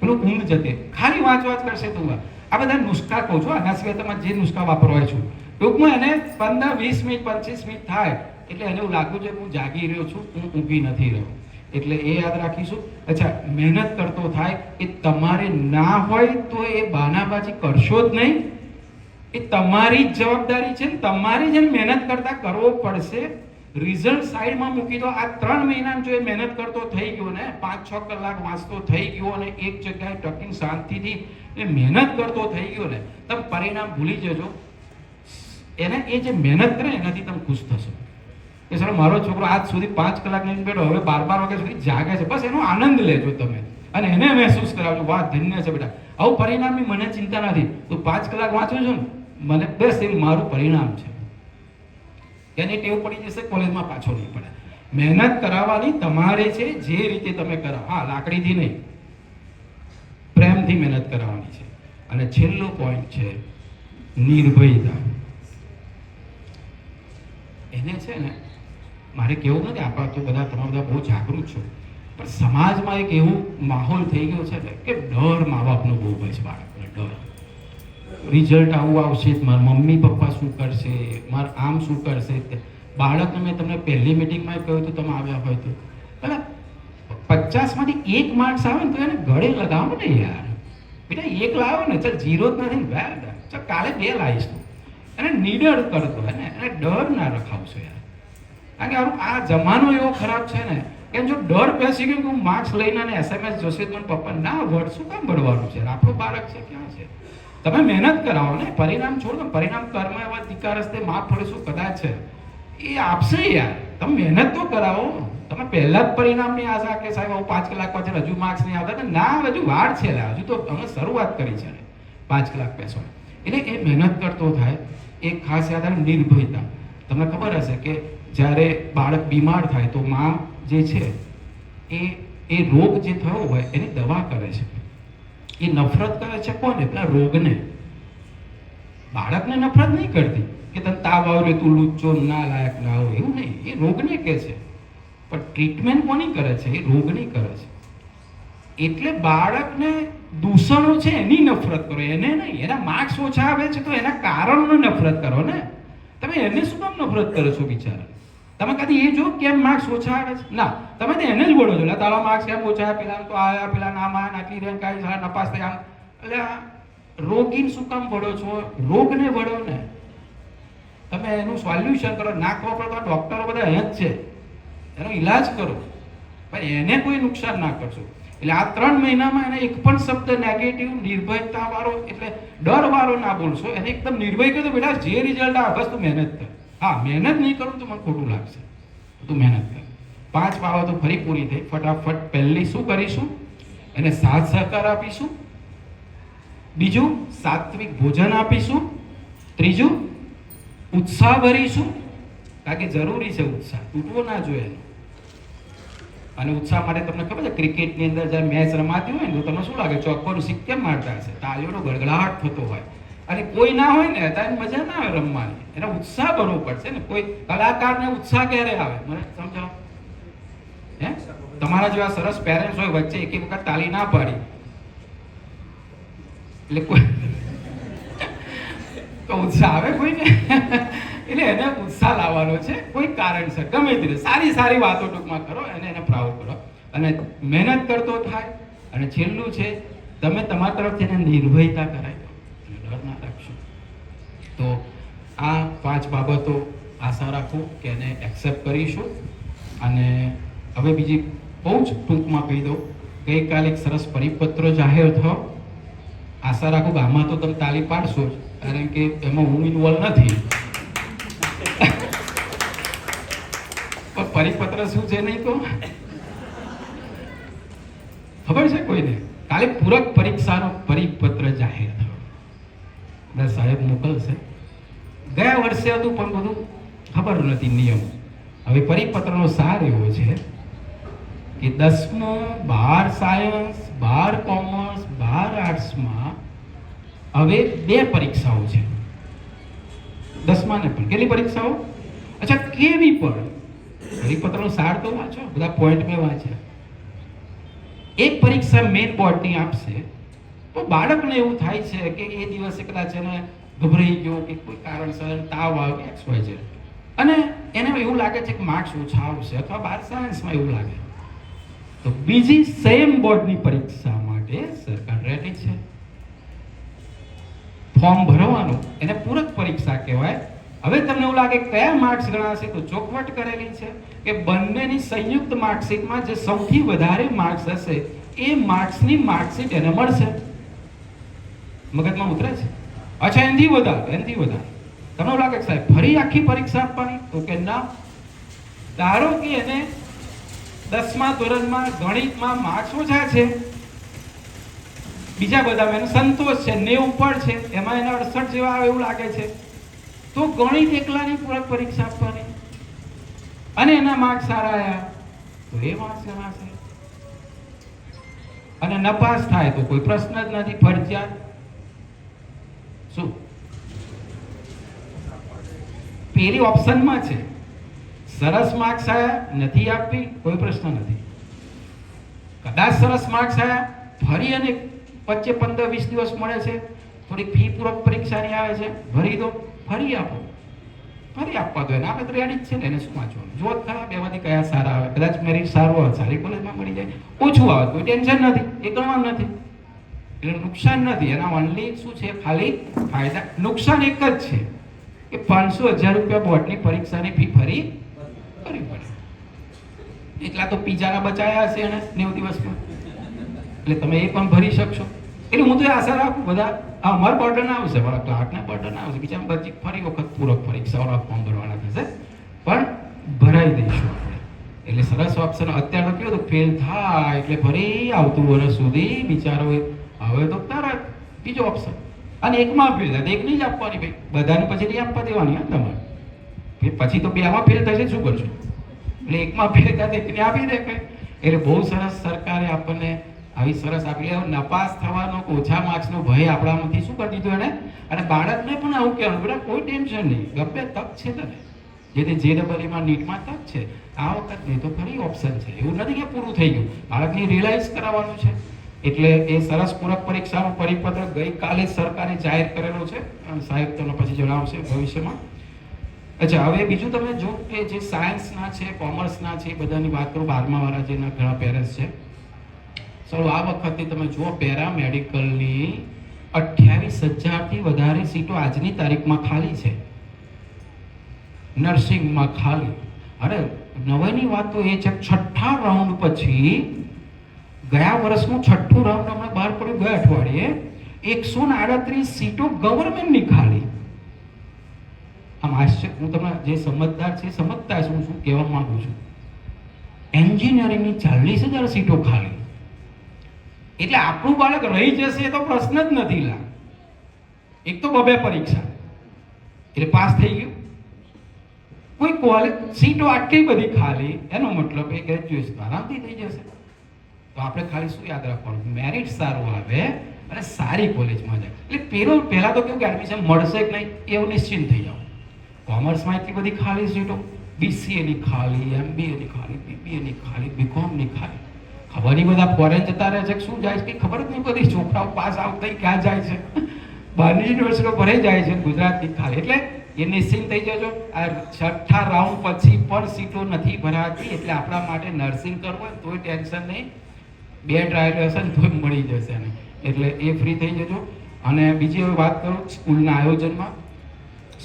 પેલું ઊંઘ જતે, ખાલી વાંચ કરશે. તું આ બધા નુસ્ખા કહું છું, આના સિવાય તમે જે નુસ્ખા વાપરવા છું. ટૂંકમાં એને 15, 20 મિનિટ, 25 મિનિટ થાય એટલે એને એવું લાગ્યું છે હું જાગી રહ્યો છું, હું ઊંઘી નથી રહ્યો. એટલે એ યાદ રાખીશું. અચ્છા, મહેનત કરતો થાય એ તમારે ના હોય તો એ બહાનાબાજી કરશો જ નહીં. એ તમારી જ જવાબદારી છે ને, તમારે જ મહેનત કરતા કરવો પડશે. રિઝલ્ટ સાઈડમાં મૂકી દો. આ 3 મહિના જો એ મહેનત કરતો થઈ ગયો ને, 5-6 કલાક વાંચતો થઈ ગયો અને એક જગ્યાએ ટકીને શાંતિથી એ મહેનત કરતો થઈ ગયો ને, તમે પરિણામ ભૂલી જજો. એને એ જે મહેનત કરે એનાથી તમે ખુશ થશો કે સર મારો છોકરો આજ સુધી 5 કલાક નહીં બેઠો, હવે 12 વાગ્યા સુધી જાગે છે. બસ એનો આનંદ લેજો તમે અને એને મહેસૂસ કરાવજો, વાહ ધન્ય છે બેટા. આવું પરિણામની મને ચિંતા નથી. તું 5 કલાક વાંચો છો ને, મને બસ એ મારું પરિણામ છે. એની ટેવ પડી જશે, કોલેજમાં પાછો નહીં પડે. મહેનત કરાવવાની તમારે છે, જે રીતે તમે કરાવો. હા, લાકડીથી નહીં, પ્રેમથી મહેનત કરાવવાની છે. અને છેલ્લો પોઈન્ટ છે નિર્ભયતા. એને છે ને, મારે કેવું નથી, આપણા તો બધા તમે બધા બહુ જાગૃત છો, પણ સમાજમાં એક એવું માહોલ થઈ ગયો છે ને કે ડર મા બાપનો બહુ હોય છે. બાળકને ડર, રિઝલ્ટ આવું આવશે, મારા મમ્મી પપ્પા શું કરશે, મારે આમ શું કરશે. બાળકને મેં તમને પહેલી મિટિંગમાં કહ્યું હતું, તમે આવ્યા હોય તો, પેલા 50માંથી 1 માર્ક્સ આવે ને તો એને ગળે લગાવો ને યાર. બેટા 1 લાવો ને, ચાલ 0 જ નથી ને, ચાલ કાલે 2 લાવીશ તું. એને નીડર કરતો હોય ને, એને ડર ના રખાવશો યાર. કારણ કે આ જમાનો એવો ખરાબ છે ને કે જો ડર બેસી ગયો કે હું માર્ક્સ લઈને અને SMS જોશે તો પપ્પા ના વડ શું કામ ભરવાનું છે, આપણું બાળક છે, ક્યાં છે. તમે મહેનત કરાવો ને, પરિણામ છોડો. પરિણામ કર્મ એવા ધિકાર હસ્તે માફ ફળશું કદાચ છે, એ આપશે યાર. તમે મહેનત તો કરાવો. તમે પહેલા જ પરિણામની આશા કે સાહેબ હું 5 કલાક પછી હજુ માર્ક્સ નહીં આવતા, ના, હજુ વાર છે, હજુ તો અમે શરૂઆત કરી છે 5 કલાક બેસવાની. એટલે એ મહેનત કરતો થાય. એક ખાસ યાદ આવે નિર્ભયતા. તમને ખબર હશે કે જ્યારે બાળક બીમાર થાય તો માં જે છે એ રોગ જે થયો હોય એની દવા કરે છે. એ નફરત કરે છે કોને? પેલા રોગને. બાળકને નફરત નહીં કરતી કે તને તાવ આવ્યો તું લુચ્ચો ના લાયક ના હોય, એવું નહીં. એ રોગને કહે છે. પણ ટ્રીટમેન્ટ કોની કરે છે? એ રોગની કરે છે. એટલે બાળકને દૂષણો છે એની નફરત કરો, એને નહીં. એના માર્ક્સ ઓછા આવે છે તો એના કારણનો નફરત કરો ને. તમે એને શું કામ નફરત કરો છો બિચારા? તમે કદી એ જો કેમ માર્ક્સ ઓછા આવે છે? ના, તમે તો એને જ બોલો છો, તારા માર્ક્સ કેમ ઓછા આવ્યા, પેલા તો આયા, પેલા નામ આયા, આટલી રેન્ક આવી, સારા નપાસ થયા. એટલે રોગીને શું કામ વળો છો? રોગને વળો ને. તમે એનું સોલ્યુશન કરો. ના ખબર પડે તો ડોક્ટરો બધા અહીંયા જ છે, એનો ઈલાજ કરો, પણ એને કોઈ નુકસાન ના કરશો. એટલે આ 3 મહિનામાં એને એક પણ શબ્દ નેગેટિવ, નિર્ભયતા વાળો એટલે ડર વાળો ના બોલશો. એને એકદમ નિર્ભય કહી દો, બેટા જે રિઝલ્ટ આવે બસ તું મહેનત કર. હા, મહેનત નહીં કરું તો મને ખોટું લાગશે, તું મહેનત કર. 5 બાબતો ફરી પૂરી થઈ. ફટાફટ પહેલી શું કરીશું? એને સાથ સહકાર આપીશું. બીજું, સાત્વિક ભોજન આપીશું. ત્રીજું, ઉત્સાહ ભરીશું, કારણ કે જરૂરી છે ઉત્સાહ, તૂટવો ના જોઈએ. અને ઉત્સાહ માટે તમને ખબર છે ક્રિકેટની અંદર જ્યારે મેચ રમાતી હોય ને તો તમને શું લાગે? ચોક્કોનું સિક્ક કેમ મારતા હશે? તાળીઓનો ગડગડાટ થતો હોય. અને કોઈ ના હોય ને ત્યારે મજા ના આવે રમવાની. એને ઉત્સાહ ભરવો પડશે ને. કોઈ કલાકારને ઉત્સાહ ક્યારે આવે મને સમજાવો? હે, તમારા જેવા સરસ પેરેન્ટ્સ હોય વચ્ચે એક વખત તાળી ના પાડી એટલે કોઈ તો ઉત્સાહ આવે કોઈને? એટલે એને ઉત્સાહ લાવવાનો છે કોઈ કારણસર, ગમે તે સારી વાતો ટૂંકમાં કરો અને એને પ્રાઉડ કરો અને મહેનત કરતો થાય. અને છેલ્લું છે, તમે તમારા તરફથી એને નિર્ભયતા કરાય દો, ડર ના રાખશો. તો આ 5 બાબતો આશા રાખું કે એને એક્સેપ્ટ કરીશું. અને હવે બીજી બહુ જ ટૂંકમાં કહી દઉં, ગઈકાલે એક સરસ પરિપત્ર જાહેર થયો. આશા રાખું કે આમાં તો તમે તાળી પાડશો જ, કારણ કે એમાં હું ઇન્વોલ્વ નથી. પણ પરિપત્ર શું છે નહીં તો ખબર છે કોઈને? કાલે પૂરક પરીક્ષાનો પરિપત્ર જાહેર થયો. બધા સાહેબ મોકલશે. ગયા વર્ષે હતું પણ બધું ખબર નથી નિયમ. હવે પરિપત્રનો સાર એવો છે કે 10મું 12 સાયન્સ, 12 કોમર્સ, 12 આર્ટ્સમાં હવે 2 પરીક્ષાઓ છે. 10માને પણ કેટલી પરીક્ષાઓ? અચ્છા, કેવી પણ? પરિપત્રનો સાર તો વાંચો, બધા પોઈન્ટ મેં વાંચ્યા. એક પરીક્ષા મેઇન બોર્ડની આપશે તો બાળકને એવું થાય છે કે એ દિવસે કદાચ એને ગભરાઈ ગયો કે કોઈ કારણસર તાવ આવ્યો XYZ અને એને એવું લાગે છે કે માર્ક્સ ઓછા આવશે, અથવા 12 સાયન્સમાં એવું લાગે. તો બીજી સેમ બોર્ડની પરીક્ષા માટે સરકાર રેડી છે. ફોર્મ ભરવાનું એને પૂરક પરીક્ષા કહેવાય. હવે તમને એવું લાગે કયા માર્ક્સ ગણાશે, તો ચોખવટ કરેલી છે કે બંનેની સંયુક્ત માર્કશીટમાં જે સૌથી વધારે માર્ક્સ હશે એ માર્ક્સની માર્કશીટ એને મળશે. મગજમાં ઉતરે છે? અચ્છા, એનથી વધારે તમને એવું લાગે કે સાહેબ ફરી આખી પરીક્ષા આપવાની, તો કે ના. ધારો કે એને 10મા ધોરણમાં ગણિતમાં માર્ક્સ ઓછા છે, બીજા બધામાં એનો સંતોષ છે, 90 ઉપર છે, એમાં એને 68 જેવા આવે એવું લાગે છે, તો ગણિત એકલાની પૂરક પરીક્ષા આપવાની અને એના માર્ક્સ સારા આવ્યા તો એ માર્ક્સ ગણાશે. અને નપાસ થાય તો કોઈ પ્રશ્ન જ નથી, ફરજિયાત. શું પેલી ઓપ્શનમાં છે, સરસ માર્ક્સ આવ્યા નથી આપવી, કોઈ પ્રશ્ન નથી. કદાચ સરસ માર્ક્સ આવ્યા, ફરી અને વચ્ચે 15-20 દિવસ મળે છે, થોડી ફી પૂરક પરીક્ષાની આવે છે, ભરી દો, ફરી આપો, ફરી આપવા દો એને. આપણે તો રેડી જ છે ને, એને શું વાંચવાનું? જો ખરા બેમાંથી કયા સારા આવે, કદાચ મેરિટ સારું આવે, સારી કોલેજમાં મળી જાય, ઓછું આવે કોઈ ટેન્શન નથી, એ ગણવાનું નથી. એટલે નુકસાન નથી એના. ઓનલી શું છે, ખાલી ફાયદા. નુકસાન એક જ છે કે 500,000 રૂપિયા બોર્ડની પરીક્ષાની ફી ફરી કરવી પડે. એટલા તો પીઝાના બચાયા હશે એને 90 દિવસમાં, એટલે તમે એ પણ ભરી શકશો. એટલે હું તો આશા રાખું બધા અમારા બર્ડન આવશે, મારા ક્લાર્કના બર્ડન આવશે, બીજા બધી ફરી વખત પૂરક પરીક્ષાઓના ફોર્મ ભરવાના થશે, પણ ભરાઈ દઈશું આપણે. એટલે સરસ ઓપ્શન. અત્યારે તો કેવું ફેલ થાય એટલે ફરી આવતું વર્ષ સુધી બિચારો. હવે તો તરત બીજો ઓપ્શન. અને એકમાં ફેલ થાય એક નહીં જ આપવાની ભાઈ, બધાને પછી નહીં આપવા દેવાની. હા, તમારે પછી તો 2માં ફેલ થશે, શું કરશો? એટલે એકમાં ફેલ થાય એકને આપી દે કઈ. એટલે બહુ સરસ સરકારે આપણને આવી સરસ આપી. નપાસ થવાનો, ઓછા માર્ક્સનો ભય આપણામાંથી શું કરી દીધું એને. અને બાળકને પણ આવું કહેવાનું, બેટા કોઈ ટેન્શન નહીં, ગમે તક છે તને, જેથી JEE-માં નીટમાં તક છે, આ વખત નહીં તો ફરી ઓપ્શન છે. એવું નથી કે પૂરું થઈ ગયું, બાળકને રિયલાઇઝ કરાવવાનું છે. એટલે એ સરસ પૂરક પરીક્ષાનો પરિપત્ર ગઈકાલે સરકારે જાહેર કરેલો છે. સાહેબ તમને પછી જણાવશે ભવિષ્યમાં. અચ્છા, હવે બીજું તમે જો કે જે સાયન્સના છે, કોમર્સના છે, એ બધાની વાત કરું, 12મા વાળા જેના ઘણા પેરેન્ટ્સ છે. ચલો, આ વખતે તમે જુઓ પેરામેડિકલની 28,000થી વધારે સીટો આજની તારીખમાં ખાલી છે. નર્સિંગમાં ખાલી. અરે નવાઈની વાત તો એ છે, 6થા રાઉન્ડ પછી ગયા વર્ષનું 6થું રાઉન્ડ હમણાં બહાર પડ્યું ગયા અઠવાડિયે, 138 સીટો ગવર્મેન્ટની ખાલી. આમ આશ્ચર્ય. હું તમને જે સમજદાર છે સમજતા છું શું કહેવા માંગુ છું. એન્જિનિયરિંગની 40,000 સીટો ખાલી. એટલે આપણું બાળક રહી જશે એ તો પ્રશ્ન જ નથી. લા એક તો 2 પરીક્ષા એટલે પાસ થઈ ગયું. કોઈ કોલેજ સીટો આટલી બધી ખાલી, એનો મતલબ એ ગ્રેજ્યુએશન આરામથી થઈ જશે. તો આપણે ખાલી શું યાદ રાખવાનું, મેરિટ સારું આવે અને સારી કોલેજમાં જાય. એટલે પહેલા તો કેવું કે એડમિશન મળશે કે નહીં એવું નિશ્ચિંત થઈ જાવ. કોમર્સમાં એટલી બધી ખાલી સીટો, BCA ની ખાલી, MBA ની ખાલી, BBA ની ખાલી, BCom ની ખાલી. ખબર નહીં બધા ફોરેન જતા રહે છે, શું જાય છે કંઈ ખબર જ નહીં બધી. છોકરાઓ પાસ આઉટ થઈ ક્યાં જાય છે, બહારની યુનિવર્સિટીઓ ભરાઈ જાય છે, ગુજરાતની ખાલી. એટલે એ નિશ્ચિંત થઈ જજો. આ 6થા રાઉન્ડ પછી પણ સીટો નથી ભરાતી. એટલે આપણા માટે નર્સિંગ કરવું હોય તોય ટેન્શન નહીં, 2 ટ્રાયલ હશે ને તોય મળી જશે ને. એટલે એ ફ્રી થઈ જજો. અને બીજી હવે વાત કરું સ્કૂલના આયોજનમાં.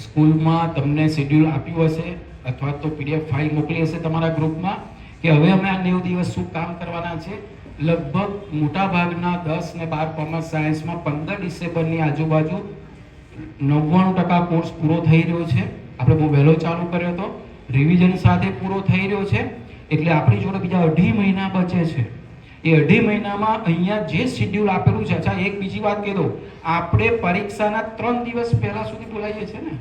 સ્કૂલમાં તમને શેડ્યુલ આપ્યું હશે અથવા તો PDF ફાઇલ મોકલી હશે તમારા ગ્રુપમાં કે હવે અમે આ 90 દિવસ શું કામ કરવાના છે. લગભગ મોટા ભાગના 10 ને 12 કોમર્સ સાયન્સમાં 15 ડિસેમ્બરની આજુબાજુ 99% કોર્સ પૂરો થઈ રહ્યો છે. આપણે બહુ વહેલો ચાલુ કર્યો હતો, રિવિઝન સાથે પૂરો થઈ રહ્યો છે. એટલે આપણી જોડે બીજા 2.5 મહિના બચે છે. એ 2.5 મહિનામાં અહીંયા જે શેડ્યુલ આપેલું છે. અચ્છા, એક બીજી વાત કહી દઉં, આપણે પરીક્ષાના 3 દિવસ પહેલા સુધી બોલાવીએ છીએ ને,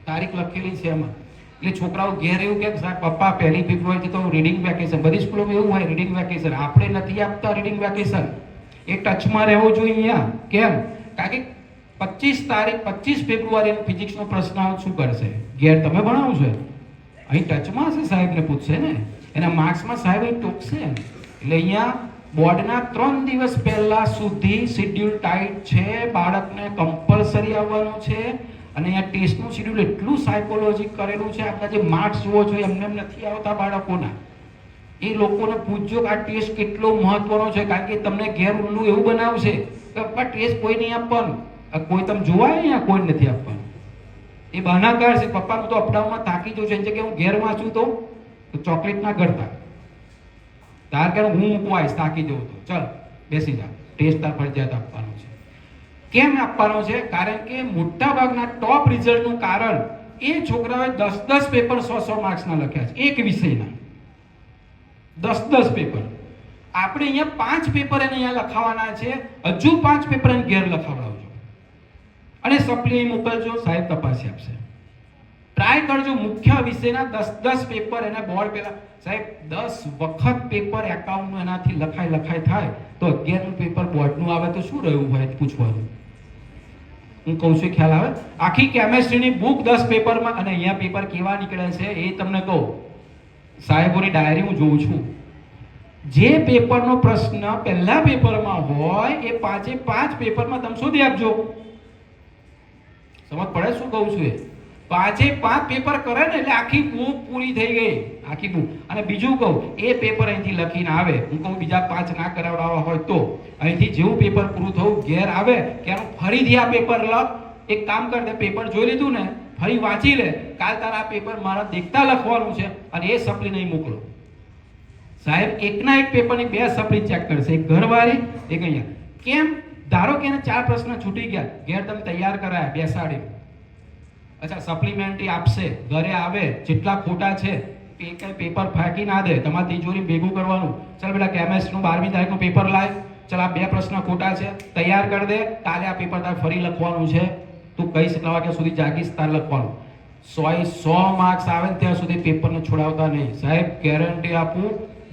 તારીખ લખેલી છે એમાં. એટલે છોકરાઓ ઘેર એવું કે સાહેબ પપ્પા 1 ફેબ્રુઆરીથી તો રીડિંગ વેકેશન, બધી સ્કૂલોમાં એવું હોય રીડિંગ વેકેશન. આપણે નથી આપતા રીડિંગ વેકેશન. એ ટચમાં રહેવો જોઈએ અહીંયા. કેમ? કારણ કે 25 ફેબ્રુઆરી ફિઝિક્સનો પ્રશ્ન શું કરશે? ઘેર તમે ભણાવશો, અહીં ટચમાં હશે, સાહેબને પૂછશે ને, એના માર્ક્સમાં સાહેબ અહીં ટોકશે. એટલે અહીંયા બોર્ડના 3 દિવસ પહેલા સુધી શેડ્યુલ ટાઈટ છે. બાળકને કમ્પલસરી આવવાનું છે. અને અહીંયા ટેસ્ટનું શેડ્યુલ એટલું સાયકોલોજી કરેલું છે. આપણા જે માર્ક્સ જુઓ છો એમને એમ નથી આવતા બાળકોના. એ લોકોને પૂછજો કે આ ટેસ્ટ કેટલો મહત્વનો છે, કારણ કે તમને ઘેર ઊંડું એવું બનાવશે કે પપ્પા ટેસ્ટ કોઈ નહીં આપવાનું. કોઈ તમે જોવાય અહીંયા કોઈ નથી આપવાનું. એ બહાના કાઢશે, પપ્પા હું તો અપડાઉનમાં થાકી જઉં છું, કે હું ઘેર વાંચું તો ચોકલેટ ના કરતા તાર કે હું મૂકવા આવીશ, થાકી જવું તો ચાલ બેસી જા, ટેસ્ટ તાર ફરજિયાત આપવાનો છે. કેમ આપવાનો છે? કારણ કે મોટા ભાગના ટોપ રિઝલ્ટનું કારણ એ છોકરાઓએ 10 પેપર 100 માર્ક્સના લખ્યા છે એક વિષયના. 10 પેપર. આપણે અહીંયા 5 પેપર એને અહીંયા લખાવાના છે, હજુ 5 પેપર એને ઘેર લખાવડાવજો અને સપ્લી મોકલજો, સાહેબ તપાસી આપશે. ટ્રાય કરજો મુખ્ય વિષયના 10 પેપર એને બોર્ડ પેલા સાહેબ 10 વખત પેપર એકાઉન્ટનું એનાથી લખાય થાય તો 11નું પેપર બોર્ડનું આવે તો શું રહ્યું હોય પૂછવાનું. હું કહું છું ખ્યાલ આવે? આખી કેમેસ્ટ્રીની બુક 10 પેપરમાં, અને અહીંયા પેપર કેવા નીકળે છે એ તમને કહું. સાહેબોની ડાયરી હું જોઉં છું, જે પેપરનો પ્રશ્ન પહેલા પેપરમાં હોય એ 5 પેપરમાં તમે શોધી આપજો. સમજ પડે શું કહું છું? એ 5 પેપર કરે ને એટલે આખી બુક પૂરી થઈ ગઈ, આખી બુક. અને બીજું કહું, એ પેપર અહીંથી લખીને આવે, હું કહું બીજા 5 ના કરાવડાવવા હોય તો અહીંથી જેવું પેપર પૂરું થયું ઘેર આવે કે ફરીથી આ પેપર લખ. એક કામ કર, તે પેપર જોઈ લીધું ને, ફરી વાંચી લે, કાલ તારા આ પેપર મારા દેખતા લખવાનું છે અને એ સપ્લી નહીં મોકલો. સાહેબ એકના એક પેપરની 2 સપ્લી ચેક કરશે, એક ઘરવાળી એક અહીંયા. કેમ? ધારો કે એને 4 પ્રશ્ન છૂટી ગયા, ઘેર તમે તૈયાર કરાયા બેસાડી, અચ્છા સપ્લિમેન્ટરી આપશે, ઘરે આવે જેટલા ખોટા છે એ કઈ પેપર ફાંકી ના દે, તમારે તિજોરી ભેગું કરવાનું. ચાલ બેટા કેમેસ્ટ્રીનું 12મી તારીખનું પેપર લાય, ચાલ આ 2 પ્રશ્ન ખોટા છે તૈયાર કરી દે, કાલે આ પેપર તારે ફરી લખવાનું છે, તું કઈશ એટલા વાગ્યા સુધી જાગીશ તાર લખવાનું. 100 માર્ક્સ આવે ત્યાં સુધી પેપરને છોડાવતા નહીં. સાહેબ ગેરંટી આપું,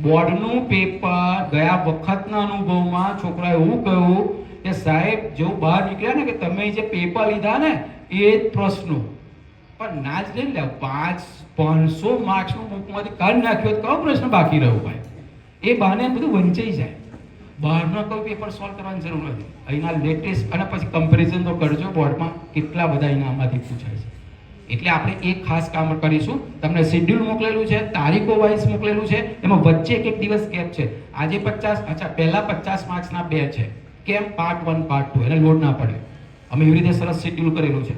બોર્ડનું પેપર ગયા વખતના અનુભવમાં છોકરાએ એવું કહ્યું કે સાહેબ જેવું બહાર નીકળ્યા ને કે તમે જે પેપર લીધા ને એ જ પ્રશ્નો પણ ના જ લઈને લે 500 માર્ક્સનું બુકમાંથી કાઢી નાખ્યો તો કયો પ્રશ્ન બાકી રહ્યો ભાઈ? એ બહાને બધું વંચાઈ જાય. બહારનો કોઈ પેપર સોલ્વ કરવાની જરૂર નથી. અહીંના લેટેસ્ટ અને પછી કમ્પેરિઝન તો કરજો બોર્ડમાં કેટલા બધા અહીંના આમાંથી પૂછાય છે. એટલે આપણે એક ખાસ કામ કરીશું. તમને શેડ્યુલ મોકલેલું છે, તારીખો વાઇઝ મોકલેલું છે, એમાં વચ્ચે એક દિવસ ગેપ છે. આજે 50, અચ્છા પહેલા 50 માર્ક્સના 2 છે. કેમ? પાર્ટ 1 પાર્ટ 2, એને લોડ ના પડે. અમે એવી રીતે સરસ શેડ્યુલ કરેલું છે.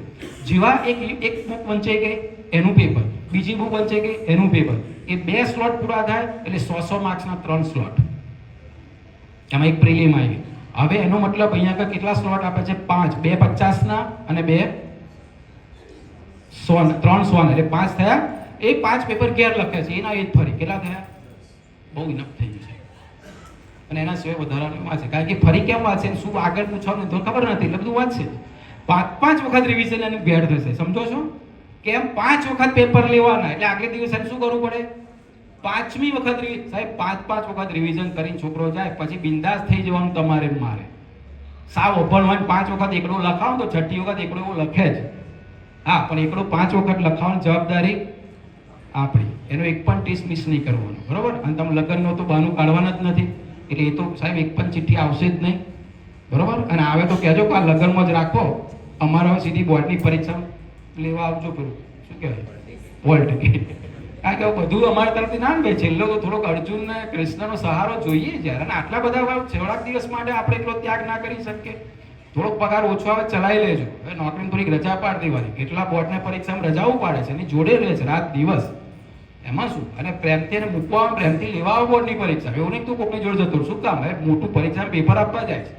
જેવા એક બુક વંચાઈ ગઈ એનું પેપર, બીજી બુક વંચાઈ ગઈ એનું પેપર, એ 2 સ્લોટ પૂરા થાય એટલે 100 માર્ક્સના 3 સ્લોટ. એમાં એક પ્રિલિમ આવી. હવે એનો મતલબ અહીંયા આગળ કેટલા સ્લોટ આપે છે? 5, 2 50ના અને 2 100, 3 100 એટલે 5 થયા. એ 5 પેપર ઘેર લખ્યા છે, એના એ જ ફરી કેટલા થયા? બહુ ઇનફ થઈ ગયું છે. અને એના સિવાય વધારાનું વાંચે, કારણ કે ફરી કેમ વાંચે, શું આગળ પૂછવાનું તો ખબર નથી, એટલે બધું વાંચશે. 5 વખત રિવિઝન એનું ભેળ થશે. સમજો છો? કેમ? 5 વખત પેપર લેવાના એટલે આગલે દિવસે શું કરવું પડે? 5મી વખત સાહેબ 5 વખત રિવિઝન કરીને છોકરો જાય પછી બિંદાસ થઈ જવાનું તમારે મારે. સાવ ઓપન હોય 5 વખત એકડો લખાવો તો 6ઠ્ઠી વખત એકડો એવું લખે જ. હા, પણ એકડો 5 વખત લખાવવાની જવાબદારી આપણી. એનો એક પણ ટેસ્ટ મિસ નહીં કરવાનો, બરોબર? અને તમે લગ્નનો તો બહાનું કાઢવાના જ નથી, એટલે એ તો સાહેબ એક પણ ચિઠ્ઠી આવશે જ નહીં, બરોબર? અને આવે તો કહેજો કે આ લગ્નમાં જ રાખો, અમારે સીધી બોર્ડની પરીક્ષા લેવા આવજો. પેલું શું કહેવાય? Poll ticket. કારણ કે બધું અમારા તરફથી ના ને ભાઈ, છેલ્લો તો થોડોક અર્જુન ને કૃષ્ણનો સહારો જોઈએ જ યાર. અને આટલા બધા થોડાક દિવસ માટે આપણે એટલો ત્યાગ ના કરી શકીએ. થોડોક પગાર ઓછો આવે ચલાવી લેજો. હવે નોકરીની થોડીક રજા પાડી દેવાની. કેટલા બોર્ડને પરીક્ષામાં રજાઓ પાડે છે, એની જોડે રહે છે રાત દિવસ. એમાં શું? અને પ્રેમથી એને મૂકવા, પ્રેમથી લેવા આવો બોર્ડની પરીક્ષા. એવું નહીં તું કોકની જોડે જતો શું કામ? હવે મોટું પરીક્ષામાં પેપર આપવા જાય છે,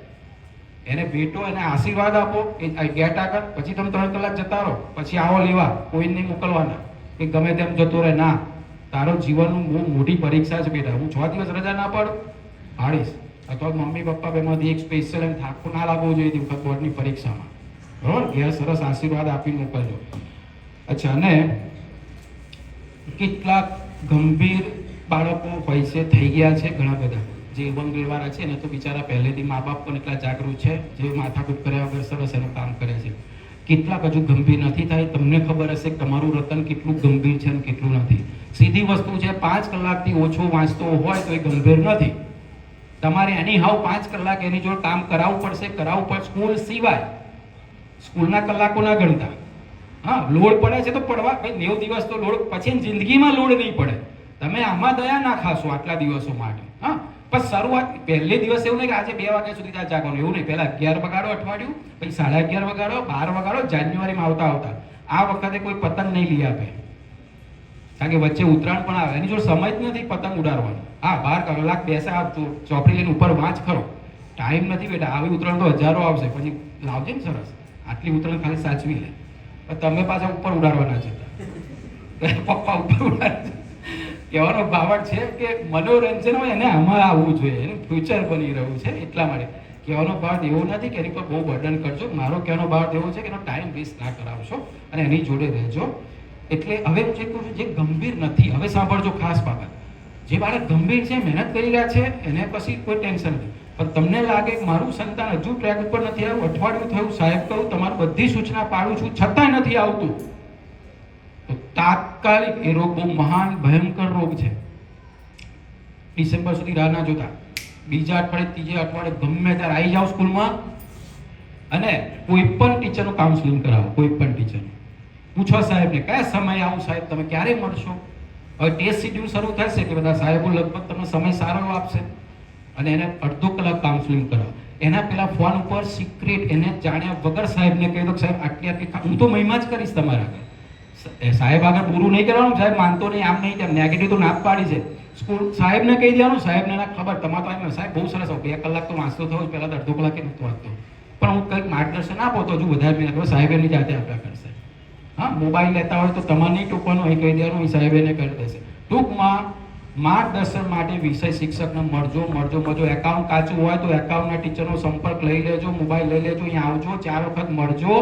એને ભેટો, એને આશીર્વાદ આપો, એ ગેટ આગળ, પછી તમે 3 કલાક જતા રહો, પછી આવો લેવા. કોઈને નહીં મોકલવાના કે ગમે તેમ જતો રહે. ના, તારો જીવનનું બહુ મોટી પરીક્ષા છે બેટા. હું 6 દિવસ રજા ના પાડું, પાડીશ. અથવા મમ્મી પપ્પા બેમાંથી એક સ્પેશિયલ એમ થાકું ના લાગવું જોઈએ વખત બોર્ડની પરીક્ષામાં, બરોબર? ઘેર સરસ આશીર્વાદ આપી મોકલજો. અચ્છા, અને કેટલાક ગંભીર બાળકો હોય છે, થઈ ગયા છે ઘણા બધા, જે ઉબંગવાળા છે ને તો બિચારા પહેલેથી મા બાપ પણ એટલા જાગૃત છે, જે માથાકૂટ કર્યા વગર સરસ એનું કામ કરે છે. કેટલાક હજુ ગંભીર નથી થાય. તમને ખબર હશે કે તમારું રતન કેટલું ગંભીર છે અને કેટલું નથી. સીધી વસ્તુ છે, 5 કલાકથી ઓછો વાંચતો હોય તો એ ગંભીર નથી. તમારે એની હાવ 5 કલાક એની જોડે કામ કરાવવું પડશે. સ્કૂલ સિવાય સ્કૂલના કલાકો ના ગણતા. હા, લોડ પડે છે તો પડવા ભાઈ, 90 દિવસ તો લોડ, પછી જિંદગીમાં લોડ નહીં પડે. તમે આમાં દયા ના ખાશો આટલા દિવસો માટે. હા, પણ શરૂઆત પહેલે દિવસ એવું નહીં કે આજે 2 વાગ્યા સુધી જાગવાનું, એવું નહીં. પહેલા 11 વગાડો અઠવાડિયું, પછી 11:30 વગાડો, 12 વગાડો. જાન્યુઆરીમાં આવતા આ વખતે કોઈ પતંગ નહીં લઈ આપે, કારણ કે વચ્ચે ઉત્તરાયણ પણ આવે. એની જોડે સમય જ નથી પતંગ ઉડાડવાનો. હા, 12 કલાક બેસે, આ ચોપડી લઈને ઉપર વાંચ ખરો, ટાઈમ નથી બેટા. આવી ઉત્તરાયણ તો હજારો આવશે, પછી લાવજે ને સરસ. આટલી ઉત્તરાયણ ખાલી સાચવી લે, તમે પાછા ઉપર ઉડાડવાના છે. પપ્પા ઉપર ઉડાડે. કહેવાનો ભાવાર્થ છે કે મનોરંજન હોય એને આમાં આવવું જોઈએ, એનું ફ્યુચર બની રહ્યું છે. એટલા માટે કહેવાનો ભાવાર્થ એવો નથી કે એની પર બહુ બર્ડન કરજો. મારો કહેવાનો ભાવાર્થ એવો છે કે એનો ટાઈમ વેસ્ટ ના કરાવશો અને એની જોડે રહેજો. એટલે હવે હું જે કહું છું, જે ગંભીર નથી, હવે સાંભળજો ખાસ બાબત. જે બાળક ગંભીર છે, મહેનત કરી રહ્યા છે, એને પછી કોઈ ટેન્શન નથી. પણ તમને લાગે કે મારું સંતાન હજુ ટ્રેક ઉપર નથી આવ્યું, અઠવાડિયું થયું, સાહેબ કહું તમારી બધી સૂચના પાડું છું છતાંય નથી આવતું, તો તાત્કાલિક એ રોગ બહુ મહાન ભયંકર રોગ છે. ડિસેમ્બર સુધી રાહ ના જોતા, બીજા અઠવાડિયે, ત્રીજા અઠવાડિયે ગમે ત્યારે આવી જાઓ સ્કૂલમાં અને કોઈ પણ ટીચરનું કાઉન્સલિંગ કરાવો. કોઈ પણ ટીચર પૂછો સાહેબને કયા સમય આવું, સાહેબ તમે ક્યારે મળશો. હવે ટેસ્ટ શિડ્યુલ શરૂ થશે કે બધા સાહેબો લગભગ તમને સમય સારો આપશે અને એને અડધો કલાક કાઉન્સલિંગ કરાવો. એના પેલા ફોન ઉપર સિક્રેટ, એને જાણ્યા વગર સાહેબને કહી દો સાહેબ આટલી હું તો મહિમા જ કરીશ તમારા આગળ. સાહેબ આગળ પૂરું નહીં કરવાનું, સાહેબ માનતો નહીં, આમ નહીં, તેમ નેગેટિવ તો ના જ પાડી છે. સ્કૂલ સાહેબને કહી દેવાનું, સાહેબને ના ખબર તમારે તો સાહેબ બહુ સરસ, 2 કલાક તો વાંચતો થયો, પહેલાં અડધો કલાક એ નહોતો વાંચતો, પણ હું કંઈક માર્ગદર્શન આપો તો હજુ વધારે મહેનત સાહેબ એની જાતે આપ્યા કરશે. હા, મોબાઈલ લેતા હોય તો તમારે નહીં ટૂંકવાનું, અહીં કહી દેવાનું, સાહેબ એને કરી દેશે. ટૂંકમાં માર્ગદર્શન માટે વિષય શિક્ષકને મળજો. એકાઉન્ટ કાચું હોય તો એકાઉન્ટના ટીચરનો સંપર્ક લઈ લેજો, મોબાઈલ લઈ લેજો, અહીંયા આવજો, 4 વખત મળજો.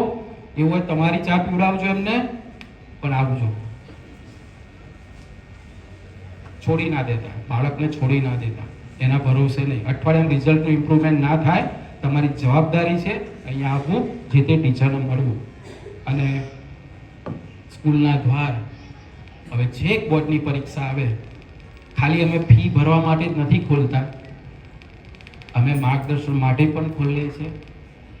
એવું હોય તમારી ચા પીવડાવજો એમને, પણ આવજો. છોડી ના દેતા, બાળકને છોડી ના દેતા, એના ભરોસે નહીં. અઠવાડિયામાં રિઝલ્ટનું ઇમ્પ્રુવમેન્ટ ના થાય, તમારી જવાબદારી છે અહીંયા આવવું, જે તે ટીચરને મળવું. અને સ્કૂલના દ્વાર હવે છેક બોર્ડની પરીક્ષા આવે, ખાલી અમે ફી ભરવા માટે જ નથી ખોલતા, અમે માર્ગદર્શન માટે પણ ખોલીએ છીએ.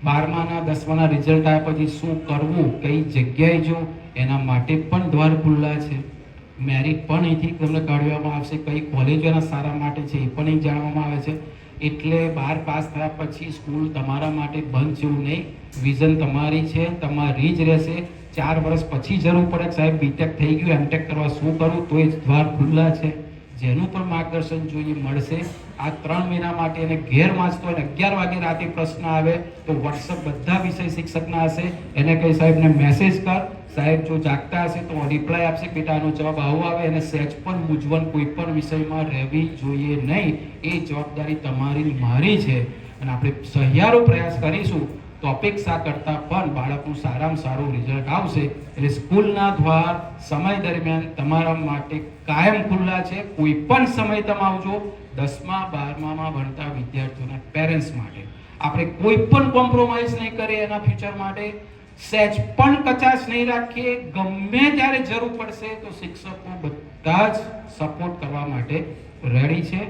12માના 10માના રિઝલ્ટ આવ્યા પછી શું કરવું, કઈ જગ્યાએ જવું, એના માટે પણ દ્વાર ખુલ્લા છે. મેરિટ પણ અહીંથી તમને કાઢવામાં આવશે, કઈ કોલેજો એના સારા માટે છે એ પણ અહીં જાણવામાં આવે છે. એટલે 12 પાસ થયા પછી સ્કૂલ તમારા માટે બંધ જેવું નહીં. વિઝન તમારી છે, તમારી જ રહેશે. 4 વર્ષ પછી જરૂર પડે સાહેબ બીટેક થઈ ગયું, એમટેક કરવા શું કરવું, તો એ દ્વાર ખુલ્લા છે. જેનું પણ માર્ગદર્શન જોઈએ મળશે. આ 3 મહિના માટે એને ઘેર વાંચતો હોય, 11 વાગે રાતે પ્રશ્ન આવે તો વોટ્સઅપ બધા વિષય શિક્ષકના હશે, એને કહી સાહેબને મેસેજ કર, સાહેબ જો જાગતા હશે તો રિપ્લાય આપશે, બેટા આનો જવાબ આવો આવે. એને સહેજ પણ મૂંઝવણ કોઈ પણ વિષયમાં રહેવી જોઈએ નહીં. એ જવાબદારી તમારી મારી છે અને આપણે સહિયારો પ્રયાસ કરીશું તો અપેક્ષા કરતાં પણ બાળકનું સારામાં સારું રિઝલ્ટ આવશે. એટલે સ્કૂલના દ્વાર સમય દરમિયાન તમારા માટે કાયમ ખુલ્લા છે. કોઈ પણ સમય તમે આવજો. 10મા 12મામાં ભણતા વિદ્યાર્થીઓના પેરેન્ટ્સ માટે આપણે કોઈ પણ કોમ્પ્રોમાઇઝ નહીં કરીએ, એના ફ્યુચર માટે સહેજ પણ કચાશ નહીં રાખીએ. ગમે ત્યારે જરૂર પડશે તો શિક્ષકો બધા જ સપોર્ટ કરવા માટે રેડી છે.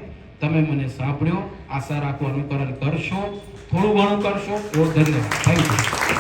તમે મને સાંભળ્યો, આશા રાખો અનુકરણ કરશો, થોડું ઘણું કરશો. એવો ધન્યવાદ. Thank you.